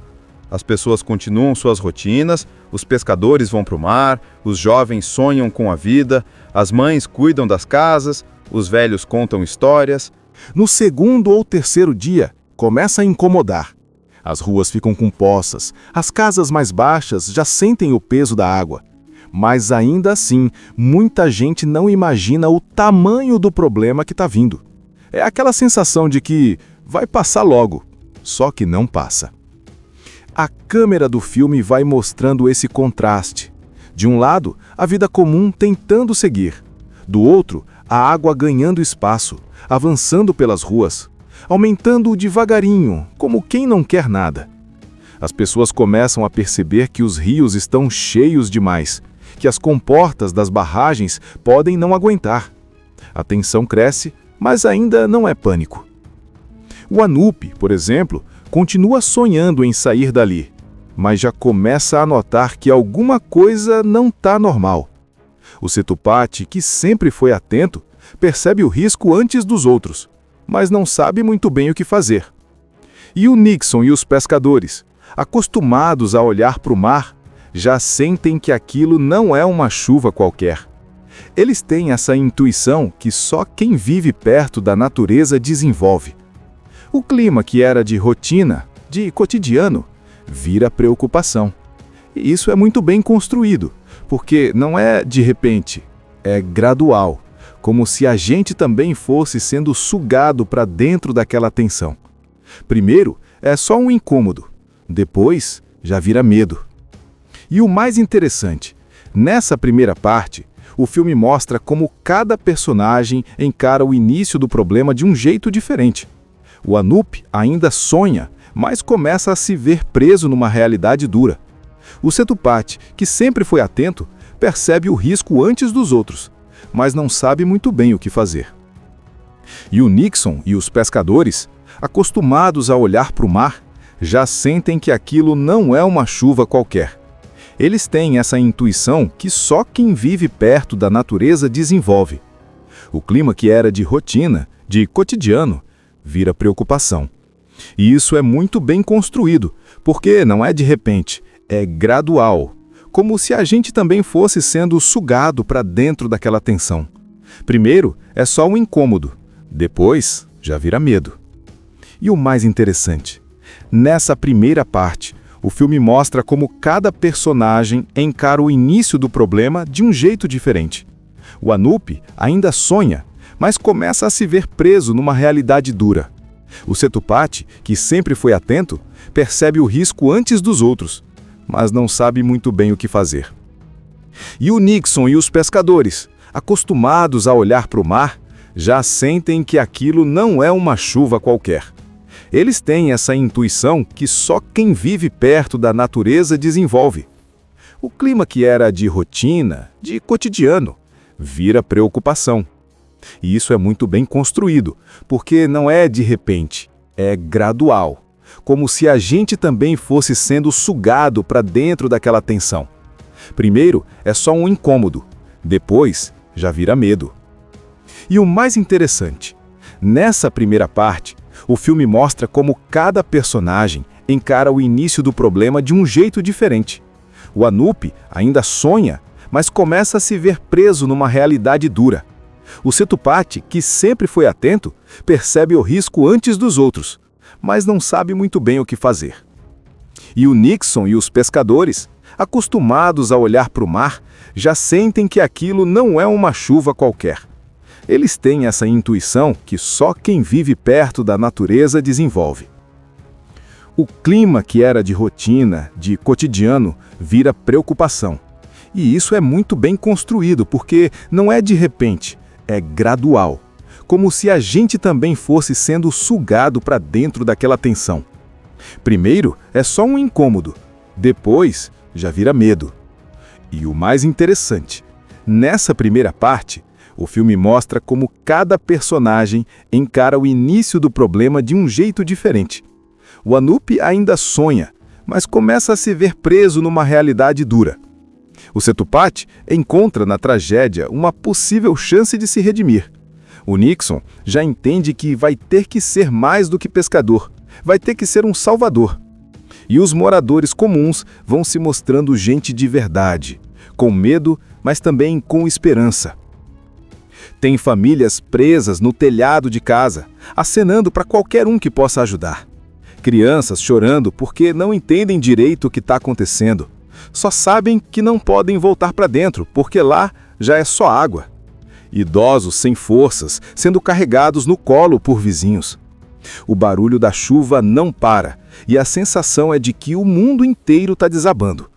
As pessoas continuam suas rotinas, os pescadores vão para o mar, os jovens sonham com a vida, as mães cuidam das casas, os velhos contam histórias. No segundo ou terceiro dia, começa a incomodar. As ruas ficam com poças, as casas mais baixas já sentem o peso da água. Mas ainda assim, muita gente não imagina o tamanho do problema que está vindo. É aquela sensação de que vai passar logo, só que não passa. A câmera do filme vai mostrando esse contraste. De um lado, a vida comum tentando seguir. Do outro, a água ganhando espaço, avançando pelas ruas, aumentando devagarinho, como quem não quer nada. As pessoas começam a perceber que os rios estão cheios demais, que as comportas das barragens podem não aguentar. A tensão cresce, mas ainda não é pânico. O Anup, por exemplo, continua sonhando em sair dali, mas já começa a notar que alguma coisa não está normal. O Setupati, que sempre foi atento, percebe o risco antes dos outros, mas não sabe muito bem o que fazer. E o Nixon e os pescadores, acostumados a olhar para o mar, já sentem que aquilo não é uma chuva qualquer. Eles têm essa intuição que só quem vive perto da natureza desenvolve. O clima que era de rotina, de cotidiano, vira preocupação. E isso é muito bem construído, porque não é de repente, é gradual, como se a gente também fosse sendo sugado para dentro daquela tensão. Primeiro é só um incômodo, depois já vira medo. E o mais interessante, nessa primeira parte, o filme mostra como cada personagem encara o início do problema de um jeito diferente. O Anup ainda sonha, mas começa a se ver preso numa realidade dura. O Setupati, que sempre foi atento, percebe o risco antes dos outros, mas não sabe muito bem o que fazer. E o Nixon e os pescadores, acostumados a olhar para o mar, já sentem que aquilo não é uma chuva qualquer. Eles têm essa intuição que só quem vive perto da natureza desenvolve. O clima que era de rotina, de cotidiano, vira preocupação. E isso é muito bem construído, porque não é de repente, é gradual, como se a gente também fosse sendo sugado para dentro daquela tensão. Primeiro é só um incômodo, depois já vira medo. E o mais interessante, Nessa primeira parte, o filme mostra como cada personagem encara o início do problema de um jeito diferente. O Anup ainda sonha, mas começa a se ver preso numa realidade dura. O Setupati, que sempre foi atento, percebe o risco antes dos outros, mas não sabe muito bem o que fazer. E o Nixon e os pescadores, acostumados a olhar para o mar, já sentem que aquilo não é uma chuva qualquer. Eles têm essa intuição que só quem vive perto da natureza desenvolve. O clima que era de rotina, de cotidiano, vira preocupação. E isso é muito bem construído, porque não é de repente, é gradual, como se a gente também fosse sendo sugado para dentro daquela tensão. Primeiro é só um incômodo, depois já vira medo. E o mais interessante, nessa primeira parte, o filme mostra como cada personagem encara o início do problema de um jeito diferente. O Anup ainda sonha, mas começa a se ver preso numa realidade dura. O Setupati, que sempre foi atento, percebe o risco antes dos outros, mas não sabe muito bem o que fazer. E o Nixon e os pescadores, acostumados a olhar para o mar, já sentem que aquilo não é uma chuva qualquer. Eles têm essa intuição que só quem vive perto da natureza desenvolve. O clima que era de rotina, de cotidiano, vira preocupação. E isso é muito bem construído, porque não é de repente, é gradual, como se a gente também fosse sendo sugado para dentro daquela tensão. Primeiro é só um incômodo, depois já vira medo. E o mais interessante, nessa primeira parte, o filme mostra como cada personagem encara o início do problema de um jeito diferente. O Anup ainda sonha, mas começa a se ver preso numa realidade dura. O Setupati encontra na tragédia uma possível chance de se redimir. O Nixon já entende que vai ter que ser mais do que pescador, vai ter que ser um salvador. E os moradores comuns vão se mostrando gente de verdade, com medo, mas também com esperança. Tem famílias presas no telhado de casa, acenando para qualquer um que possa ajudar. Crianças chorando porque não entendem direito o que está acontecendo. Só sabem que não podem voltar para dentro, porque lá já é só água. Idosos sem forças, sendo carregados no colo por vizinhos. O barulho da chuva não para, e a sensação é de que o mundo inteiro está desabando.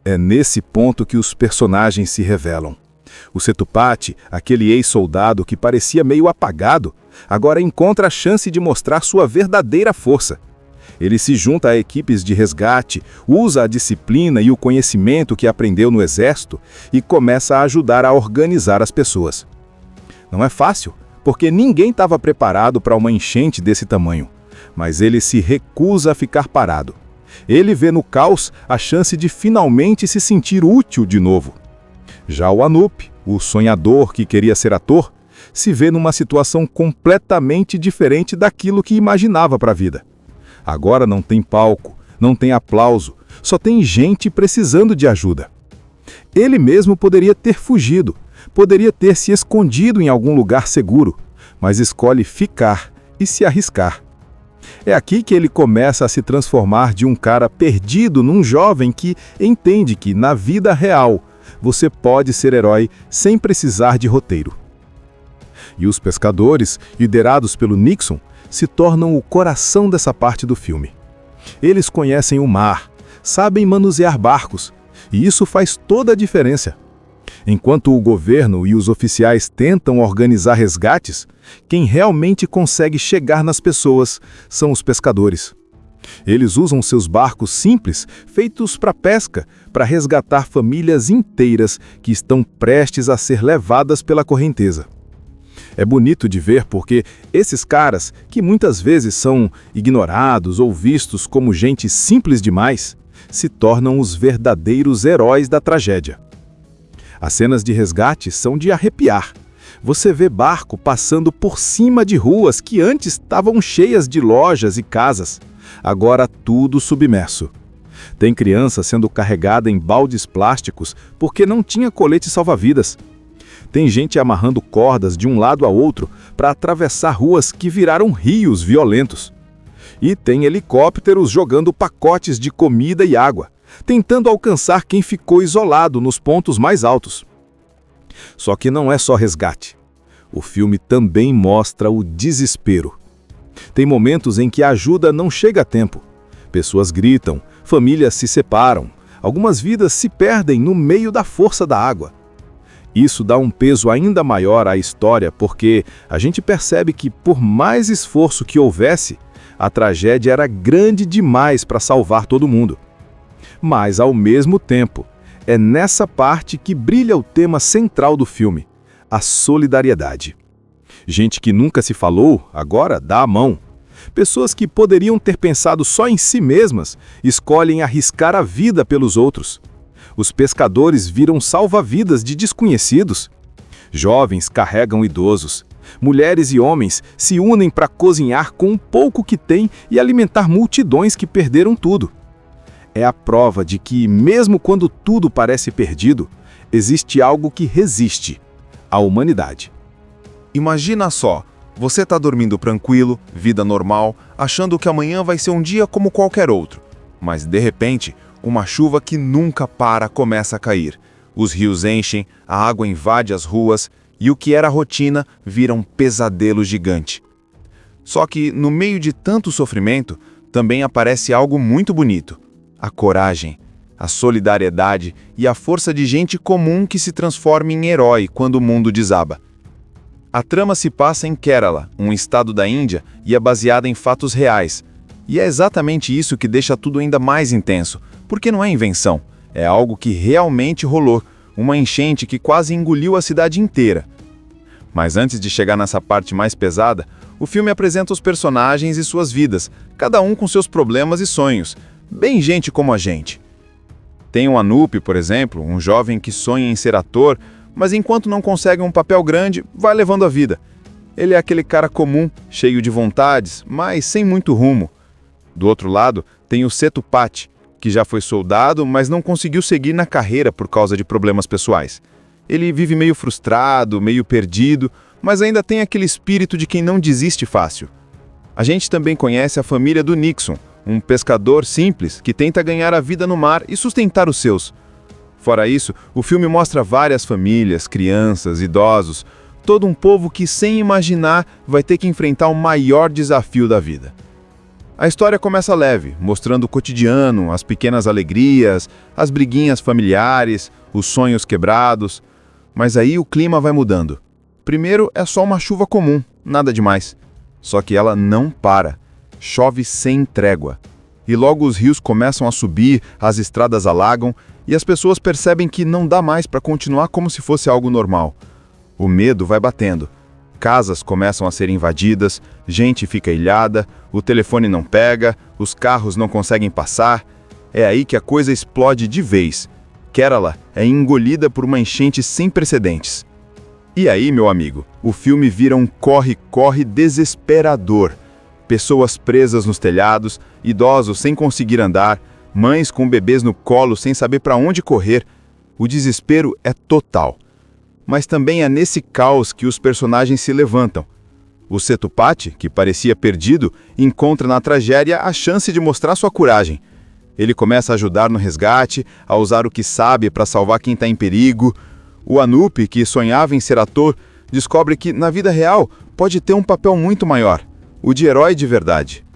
É nesse ponto que os personagens se revelam. O Setupati, aquele ex-soldado que parecia meio apagado, agora encontra a chance de mostrar sua verdadeira força. Ele se junta a equipes de resgate, usa a disciplina e o conhecimento que aprendeu no exército e começa a ajudar a organizar as pessoas. Não é fácil, porque ninguém estava preparado para uma enchente desse tamanho, mas ele se recusa a ficar parado. Ele vê no caos a chance de finalmente se sentir útil de novo. Já o Anup, o sonhador que queria ser ator, se vê numa situação completamente diferente daquilo que imaginava para a vida. Agora não tem palco, não tem aplauso, só tem gente precisando de ajuda. Ele mesmo poderia ter fugido, poderia ter se escondido em algum lugar seguro, mas escolhe ficar e se arriscar. É aqui que ele começa a se transformar de um cara perdido num jovem que entende que, na vida real, você pode ser herói sem precisar de roteiro. E os pescadores, liderados pelo Nixon, se tornam o coração dessa parte do filme. Eles conhecem o mar, sabem manusear barcos, e isso faz toda a diferença. Enquanto o governo e os oficiais tentam organizar resgates, quem realmente consegue chegar nas pessoas são os pescadores. Eles usam seus barcos simples, feitos para pesca, para resgatar famílias inteiras que estão prestes a ser levadas pela correnteza. É bonito de ver porque esses caras, que muitas vezes são ignorados ou vistos como gente simples demais, se tornam os verdadeiros heróis da tragédia. As cenas de resgate são de arrepiar. Você vê barco passando por cima de ruas que antes estavam cheias de lojas e casas. Agora tudo submerso. Tem criança sendo carregada em baldes plásticos porque não tinha colete salva-vidas. Tem gente amarrando cordas de um lado a outro para atravessar ruas que viraram rios violentos. E tem helicópteros jogando pacotes de comida e água, tentando alcançar quem ficou isolado nos pontos mais altos. Só que não é só resgate. O filme também mostra o desespero. Tem momentos em que a ajuda não chega a tempo. Pessoas gritam, famílias se separam, algumas vidas se perdem no meio da força da água. Isso dá um peso ainda maior à história porque a gente percebe que, por mais esforço que houvesse, a tragédia era grande demais para salvar todo mundo. Mas, ao mesmo tempo, é nessa parte que brilha o tema central do filme, a solidariedade. Gente que nunca se falou, agora dá a mão. Pessoas que poderiam ter pensado só em si mesmas, escolhem arriscar a vida pelos outros. Os pescadores viram salva-vidas de desconhecidos. Jovens carregam idosos. Mulheres e homens se unem para cozinhar com o pouco que têm e alimentar multidões que perderam tudo. É a prova de que, mesmo quando tudo parece perdido, existe algo que resiste: a humanidade. Imagina só, você está dormindo tranquilo, vida normal, achando que amanhã vai ser um dia como qualquer outro. Mas, de repente, uma chuva que nunca para começa a cair. Os rios enchem, a água invade as ruas e o que era rotina vira um pesadelo gigante. Só que, no meio de tanto sofrimento, também aparece algo muito bonito: a coragem, a solidariedade e a força de gente comum que se transforma em herói quando o mundo desaba. A trama se passa em Kerala, um estado da Índia, e é baseada em fatos reais. E é exatamente isso que deixa tudo ainda mais intenso, porque não é invenção, é algo que realmente rolou, uma enchente que quase engoliu a cidade inteira. Mas antes de chegar nessa parte mais pesada, o filme apresenta os personagens e suas vidas, cada um com seus problemas e sonhos, bem gente como a gente. Tem o Anup, por exemplo, um jovem que sonha em ser ator, mas enquanto não consegue um papel grande, vai levando a vida. Ele é aquele cara comum, cheio de vontades, mas sem muito rumo. Do outro lado, tem o Sethupathi, que já foi soldado, mas não conseguiu seguir na carreira por causa de problemas pessoais. Ele vive meio frustrado, meio perdido, mas ainda tem aquele espírito de quem não desiste fácil. A gente também conhece a família do Nixon, um pescador simples que tenta ganhar a vida no mar e sustentar os seus. Fora isso, o filme mostra várias famílias, crianças, idosos, todo um povo que, sem imaginar, vai ter que enfrentar o maior desafio da vida. A história começa leve, mostrando o cotidiano, as pequenas alegrias, as briguinhas familiares, os sonhos quebrados. Mas aí o clima vai mudando. Primeiro é só uma chuva comum, nada demais. Só que ela não para. Chove sem trégua. E logo os rios começam a subir, as estradas alagam e as pessoas percebem que não dá mais para continuar como se fosse algo normal. O medo vai batendo. Casas começam a ser invadidas, gente fica ilhada, o telefone não pega, os carros não conseguem passar. É aí que a coisa explode de vez. Kerala é engolida por uma enchente sem precedentes. E aí, meu amigo, o filme vira um corre-corre desesperador. Pessoas presas nos telhados, idosos sem conseguir andar, mães com bebês no colo sem saber para onde correr. O desespero é total. Mas também é nesse caos que os personagens se levantam. O Sethupathi, que parecia perdido, encontra na tragédia a chance de mostrar sua coragem. Ele começa a ajudar no resgate, a usar o que sabe para salvar quem está em perigo. O Anup, que sonhava em ser ator, descobre que, na vida real, pode ter um papel muito maior, o de herói de verdade.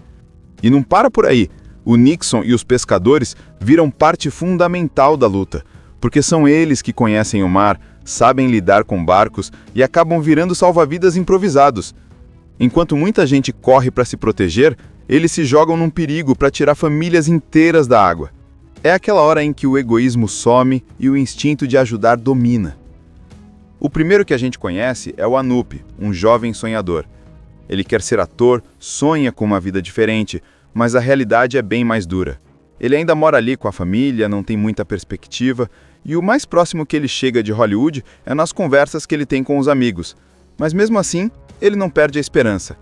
E não para por aí. O Nixon e os pescadores viram parte fundamental da luta, porque são eles que conhecem o mar, sabem lidar com barcos e acabam virando salva-vidas improvisados. Enquanto muita gente corre para se proteger, eles se jogam num perigo para tirar famílias inteiras da água. É aquela hora em que o egoísmo some e o instinto de ajudar domina. O primeiro que a gente conhece é o Anup, um jovem sonhador. Ele quer ser ator, sonha com uma vida diferente, mas a realidade é bem mais dura. Ele ainda mora ali com a família, não tem muita perspectiva, e o mais próximo que ele chega de Hollywood é nas conversas que ele tem com os amigos. Mas mesmo assim, ele não perde a esperança.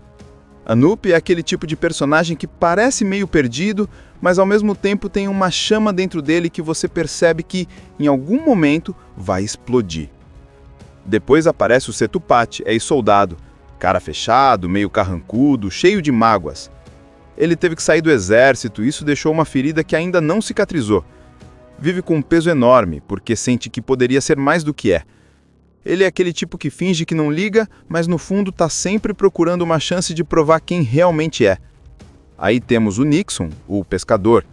Anup é aquele tipo de personagem que parece meio perdido, mas ao mesmo tempo tem uma chama dentro dele que você percebe que, em algum momento, vai explodir. Depois aparece o Sethupathi, ex-soldado, cara fechado, meio carrancudo, cheio de mágoas. Ele teve que sair do exército e isso deixou uma ferida que ainda não cicatrizou. Vive com um peso enorme, porque sente que poderia ser mais do que é. Ele é aquele tipo que finge que não liga, mas no fundo está sempre procurando uma chance de provar quem realmente é. Aí temos o Nixon, o pescador.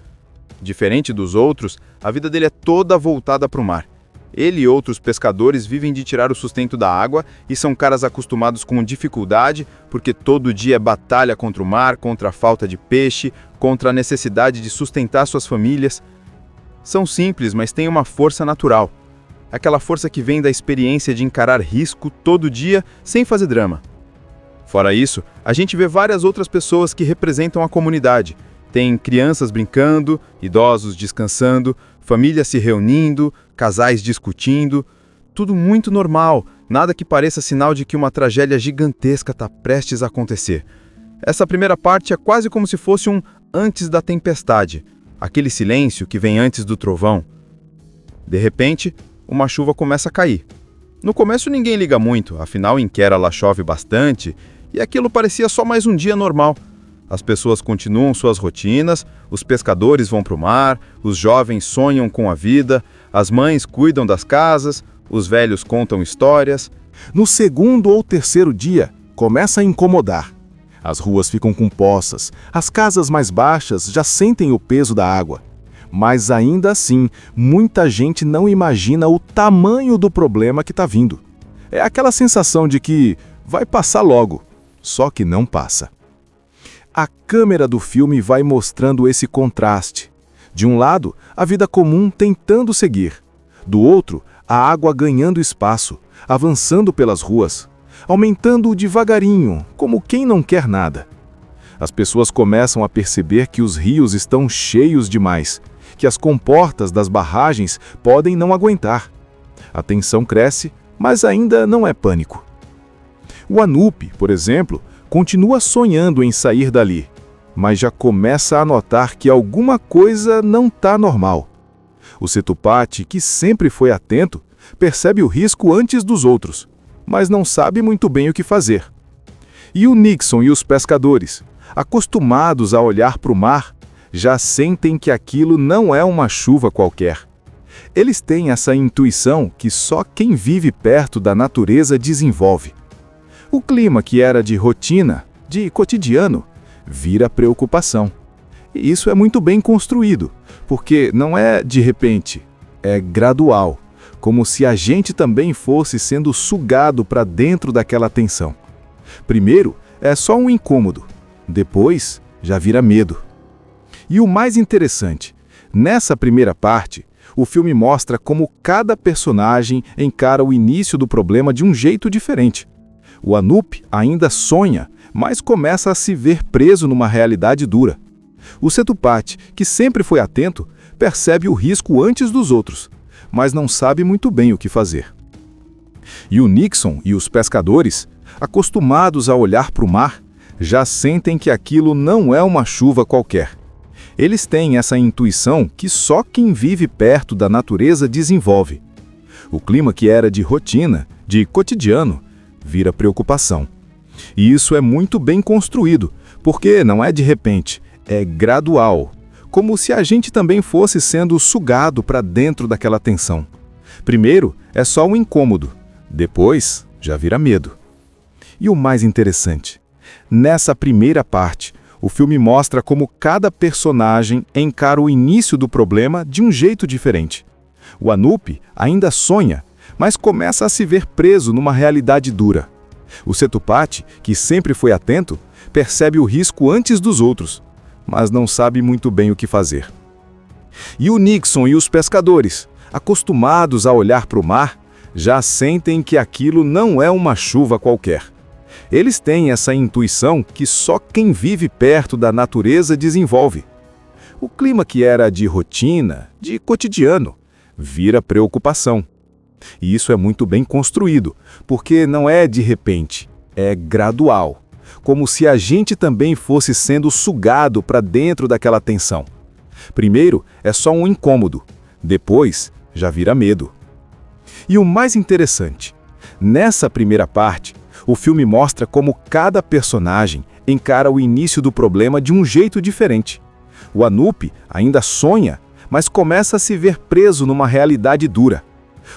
Diferente dos outros, a vida dele é toda voltada para o mar. Ele e outros pescadores vivem de tirar o sustento da água e são caras acostumados com dificuldade, porque todo dia é batalha contra o mar, contra a falta de peixe, contra a necessidade de sustentar suas famílias. São simples, mas têm uma força natural. Aquela força que vem da experiência de encarar risco todo dia sem fazer drama. Fora isso, a gente vê várias outras pessoas que representam a comunidade. Tem crianças brincando, idosos descansando, famílias se reunindo, casais discutindo. Tudo muito normal, nada que pareça sinal de que uma tragédia gigantesca está prestes a acontecer. Essa primeira parte é quase como se fosse um antes da tempestade, aquele silêncio que vem antes do trovão. De repente, uma chuva começa a cair. No começo ninguém liga muito, afinal em Kerala chove bastante e aquilo parecia só mais um dia normal. As pessoas continuam suas rotinas, os pescadores vão para o mar, os jovens sonham com a vida, as mães cuidam das casas, os velhos contam histórias. No segundo ou terceiro dia, começa a incomodar. As ruas ficam com poças, as casas mais baixas já sentem o peso da água. Mas ainda assim, muita gente não imagina o tamanho do problema que está vindo. É aquela sensação de que vai passar logo, só que não passa. A câmera do filme vai mostrando esse contraste. De um lado, a vida comum tentando seguir. Do outro, a água ganhando espaço, avançando pelas ruas, aumentando devagarinho, como quem não quer nada. As pessoas começam a perceber que os rios estão cheios demais, que as comportas das barragens podem não aguentar. A tensão cresce, mas ainda não é pânico. O Anup, por exemplo, continua sonhando em sair dali, mas já começa a notar que alguma coisa não está normal. O Setupati, que sempre foi atento, percebe o risco antes dos outros, mas não sabe muito bem o que fazer. E o Nixon e os pescadores, acostumados a olhar para o mar, já sentem que aquilo não é uma chuva qualquer. Eles têm essa intuição que só quem vive perto da natureza desenvolve. O clima que era de rotina, de cotidiano, vira preocupação. E isso é muito bem construído, porque não é de repente, é gradual, como se a gente também fosse sendo sugado para dentro daquela tensão. Primeiro, é só um incômodo, depois já vira medo. E o mais interessante, nessa primeira parte, o filme mostra como cada personagem encara o início do problema de um jeito diferente. O Anup ainda sonha, mas começa a se ver preso numa realidade dura. O Setupati, que sempre foi atento, percebe o risco antes dos outros, mas não sabe muito bem o que fazer. E o Nixon e os pescadores, acostumados a olhar para o mar, já sentem que aquilo não é uma chuva qualquer. Eles têm essa intuição que só quem vive perto da natureza desenvolve. O clima que era de rotina, de cotidiano, vira preocupação. E isso é muito bem construído, porque não é de repente, é gradual, como se a gente também fosse sendo sugado para dentro daquela tensão. Primeiro é só um incômodo, depois já vira medo. E o mais interessante, nessa primeira parte, o filme mostra como cada personagem encara o início do problema de um jeito diferente. O Anup ainda sonha, mas começa a se ver preso numa realidade dura. O Setupati, que sempre foi atento, percebe o risco antes dos outros, mas não sabe muito bem o que fazer. E o Nixon e os pescadores, acostumados a olhar para o mar, já sentem que aquilo não é uma chuva qualquer. Eles têm essa intuição que só quem vive perto da natureza desenvolve. O clima que era de rotina, de cotidiano, vira preocupação. E isso é muito bem construído, porque não é de repente, é gradual, como se a gente também fosse sendo sugado para dentro daquela tensão. Primeiro é só um incômodo, depois já vira medo. E o mais interessante, nessa primeira parte, O filme mostra como cada personagem encara o início do problema de um jeito diferente. O Anup ainda sonha, mas começa a se ver preso numa realidade dura.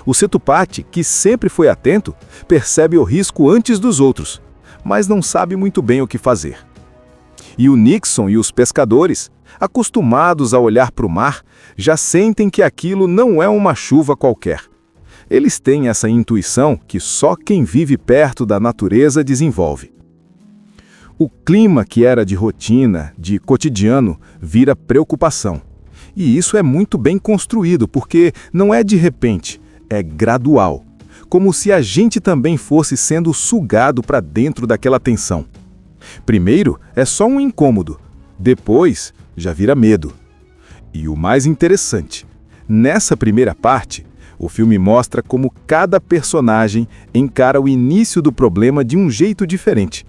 O Setupati, que sempre foi atento, percebe o risco antes dos outros, mas não sabe muito bem o que fazer. E o Nixon e os pescadores, acostumados a olhar para o mar, já sentem que aquilo não é uma chuva qualquer. Eles têm essa intuição que só quem vive perto da natureza desenvolve. O clima que era de rotina, de cotidiano, vira preocupação. E isso é muito bem construído, porque não é de repente, é gradual. Como se a gente também fosse sendo sugado para dentro daquela tensão. Primeiro é só um incômodo, depois já vira medo. E o mais interessante, nessa primeira parte, o filme mostra como cada personagem encara o início do problema de um jeito diferente.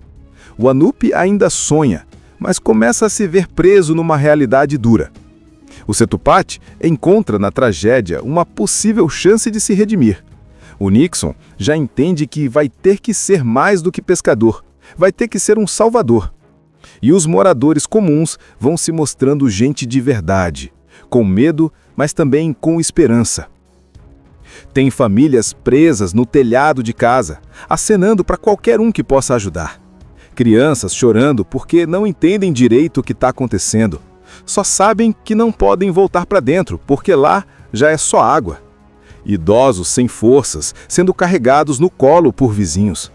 O Anup ainda sonha, mas começa a se ver preso numa realidade dura. O Setupati encontra na tragédia uma possível chance de se redimir. O Nixon já entende que vai ter que ser mais do que pescador, vai ter que ser um salvador. E os moradores comuns vão se mostrando gente de verdade, com medo, mas também com esperança. Tem famílias presas no telhado de casa, acenando para qualquer um que possa ajudar. Crianças chorando porque não entendem direito o que está acontecendo. Só sabem que não podem voltar para dentro, porque lá já é só água. Idosos sem forças, sendo carregados no colo por vizinhos.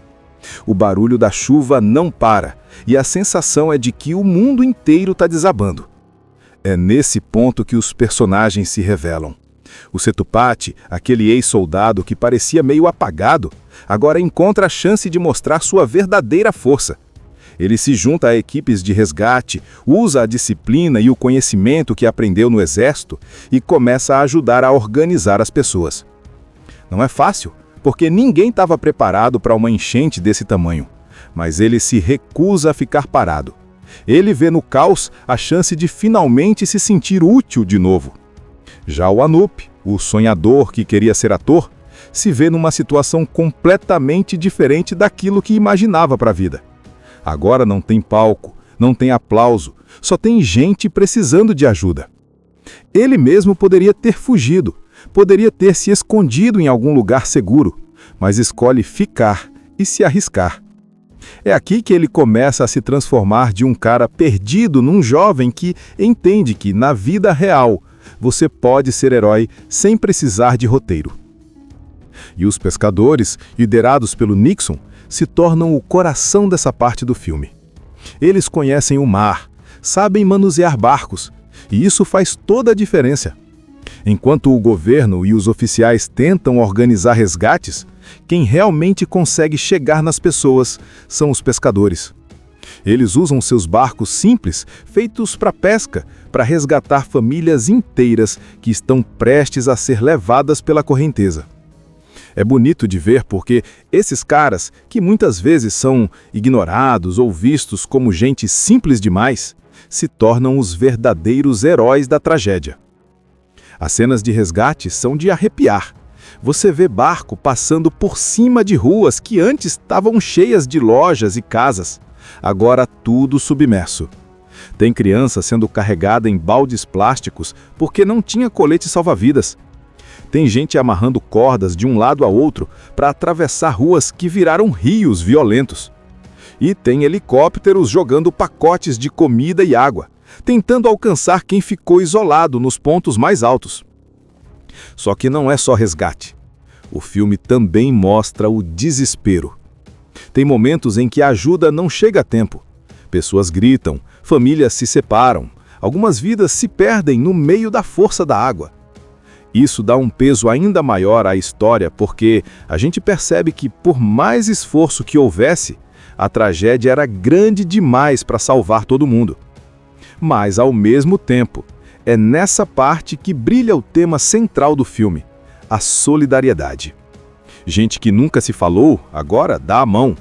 O barulho da chuva não para, e a sensação é de que o mundo inteiro está desabando. É nesse ponto que os personagens se revelam. O Setupati, aquele ex-soldado que parecia meio apagado, agora encontra a chance de mostrar sua verdadeira força. Ele se junta a equipes de resgate, usa a disciplina e o conhecimento que aprendeu no exército e começa a ajudar a organizar as pessoas. Não é fácil, porque ninguém estava preparado para uma enchente desse tamanho, mas ele se recusa a ficar parado. Ele vê no caos a chance de finalmente se sentir útil de novo. Já o Anup, o sonhador que queria ser ator, se vê numa situação completamente diferente daquilo que imaginava para a vida. Agora não tem palco, não tem aplauso, só tem gente precisando de ajuda. Ele mesmo poderia ter fugido, poderia ter se escondido em algum lugar seguro, mas escolhe ficar e se arriscar. É aqui que ele começa a se transformar de um cara perdido num jovem que entende que, na vida real, você pode ser herói sem precisar de roteiro. E os pescadores, liderados pelo Nixon, se tornam o coração dessa parte do filme. Eles conhecem o mar, sabem manusear barcos, e isso faz toda a diferença. Enquanto o governo e os oficiais tentam organizar resgates, quem realmente consegue chegar nas pessoas são os pescadores. Eles usam seus barcos simples, feitos para pesca, para resgatar famílias inteiras que estão prestes a ser levadas pela correnteza. É bonito de ver porque esses caras, que muitas vezes são ignorados ou vistos como gente simples demais, se tornam os verdadeiros heróis da tragédia. As cenas de resgate são de arrepiar. Você vê barco passando por cima de ruas que antes estavam cheias de lojas e casas, agora tudo submerso. Tem criança sendo carregada em baldes plásticos porque não tinha colete salva-vidas. Tem gente amarrando cordas de um lado a outro para atravessar ruas que viraram rios violentos. E tem helicópteros jogando pacotes de comida e água, tentando alcançar quem ficou isolado nos pontos mais altos. Só que não é só resgate. O filme também mostra o desespero. Tem momentos em que a ajuda não chega a tempo. Pessoas gritam, famílias se separam, algumas vidas se perdem no meio da força da água. Isso dá um peso ainda maior à história porque a gente percebe que, por mais esforço que houvesse, a tragédia era grande demais para salvar todo mundo. Mas, ao mesmo tempo, é nessa parte que brilha o tema central do filme, a solidariedade. Gente que nunca se falou, agora dá a mão.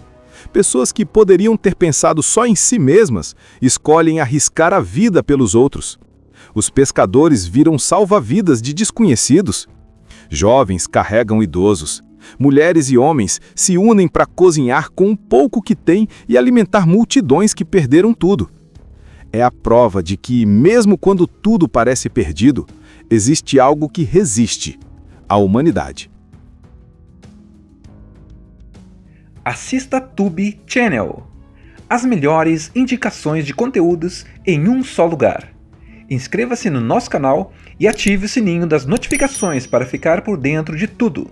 Pessoas que poderiam ter pensado só em si mesmas, escolhem arriscar a vida pelos outros. Os pescadores viram salva-vidas de desconhecidos. Jovens carregam idosos. Mulheres e homens se unem para cozinhar com o pouco que têm e alimentar multidões que perderam tudo. É a prova de que, mesmo quando tudo parece perdido, existe algo que resiste: a humanidade. Assista Tube Channel. As melhores indicações de conteúdos em um só lugar. Inscreva-se no nosso canal e ative o sininho das notificações para ficar por dentro de tudo.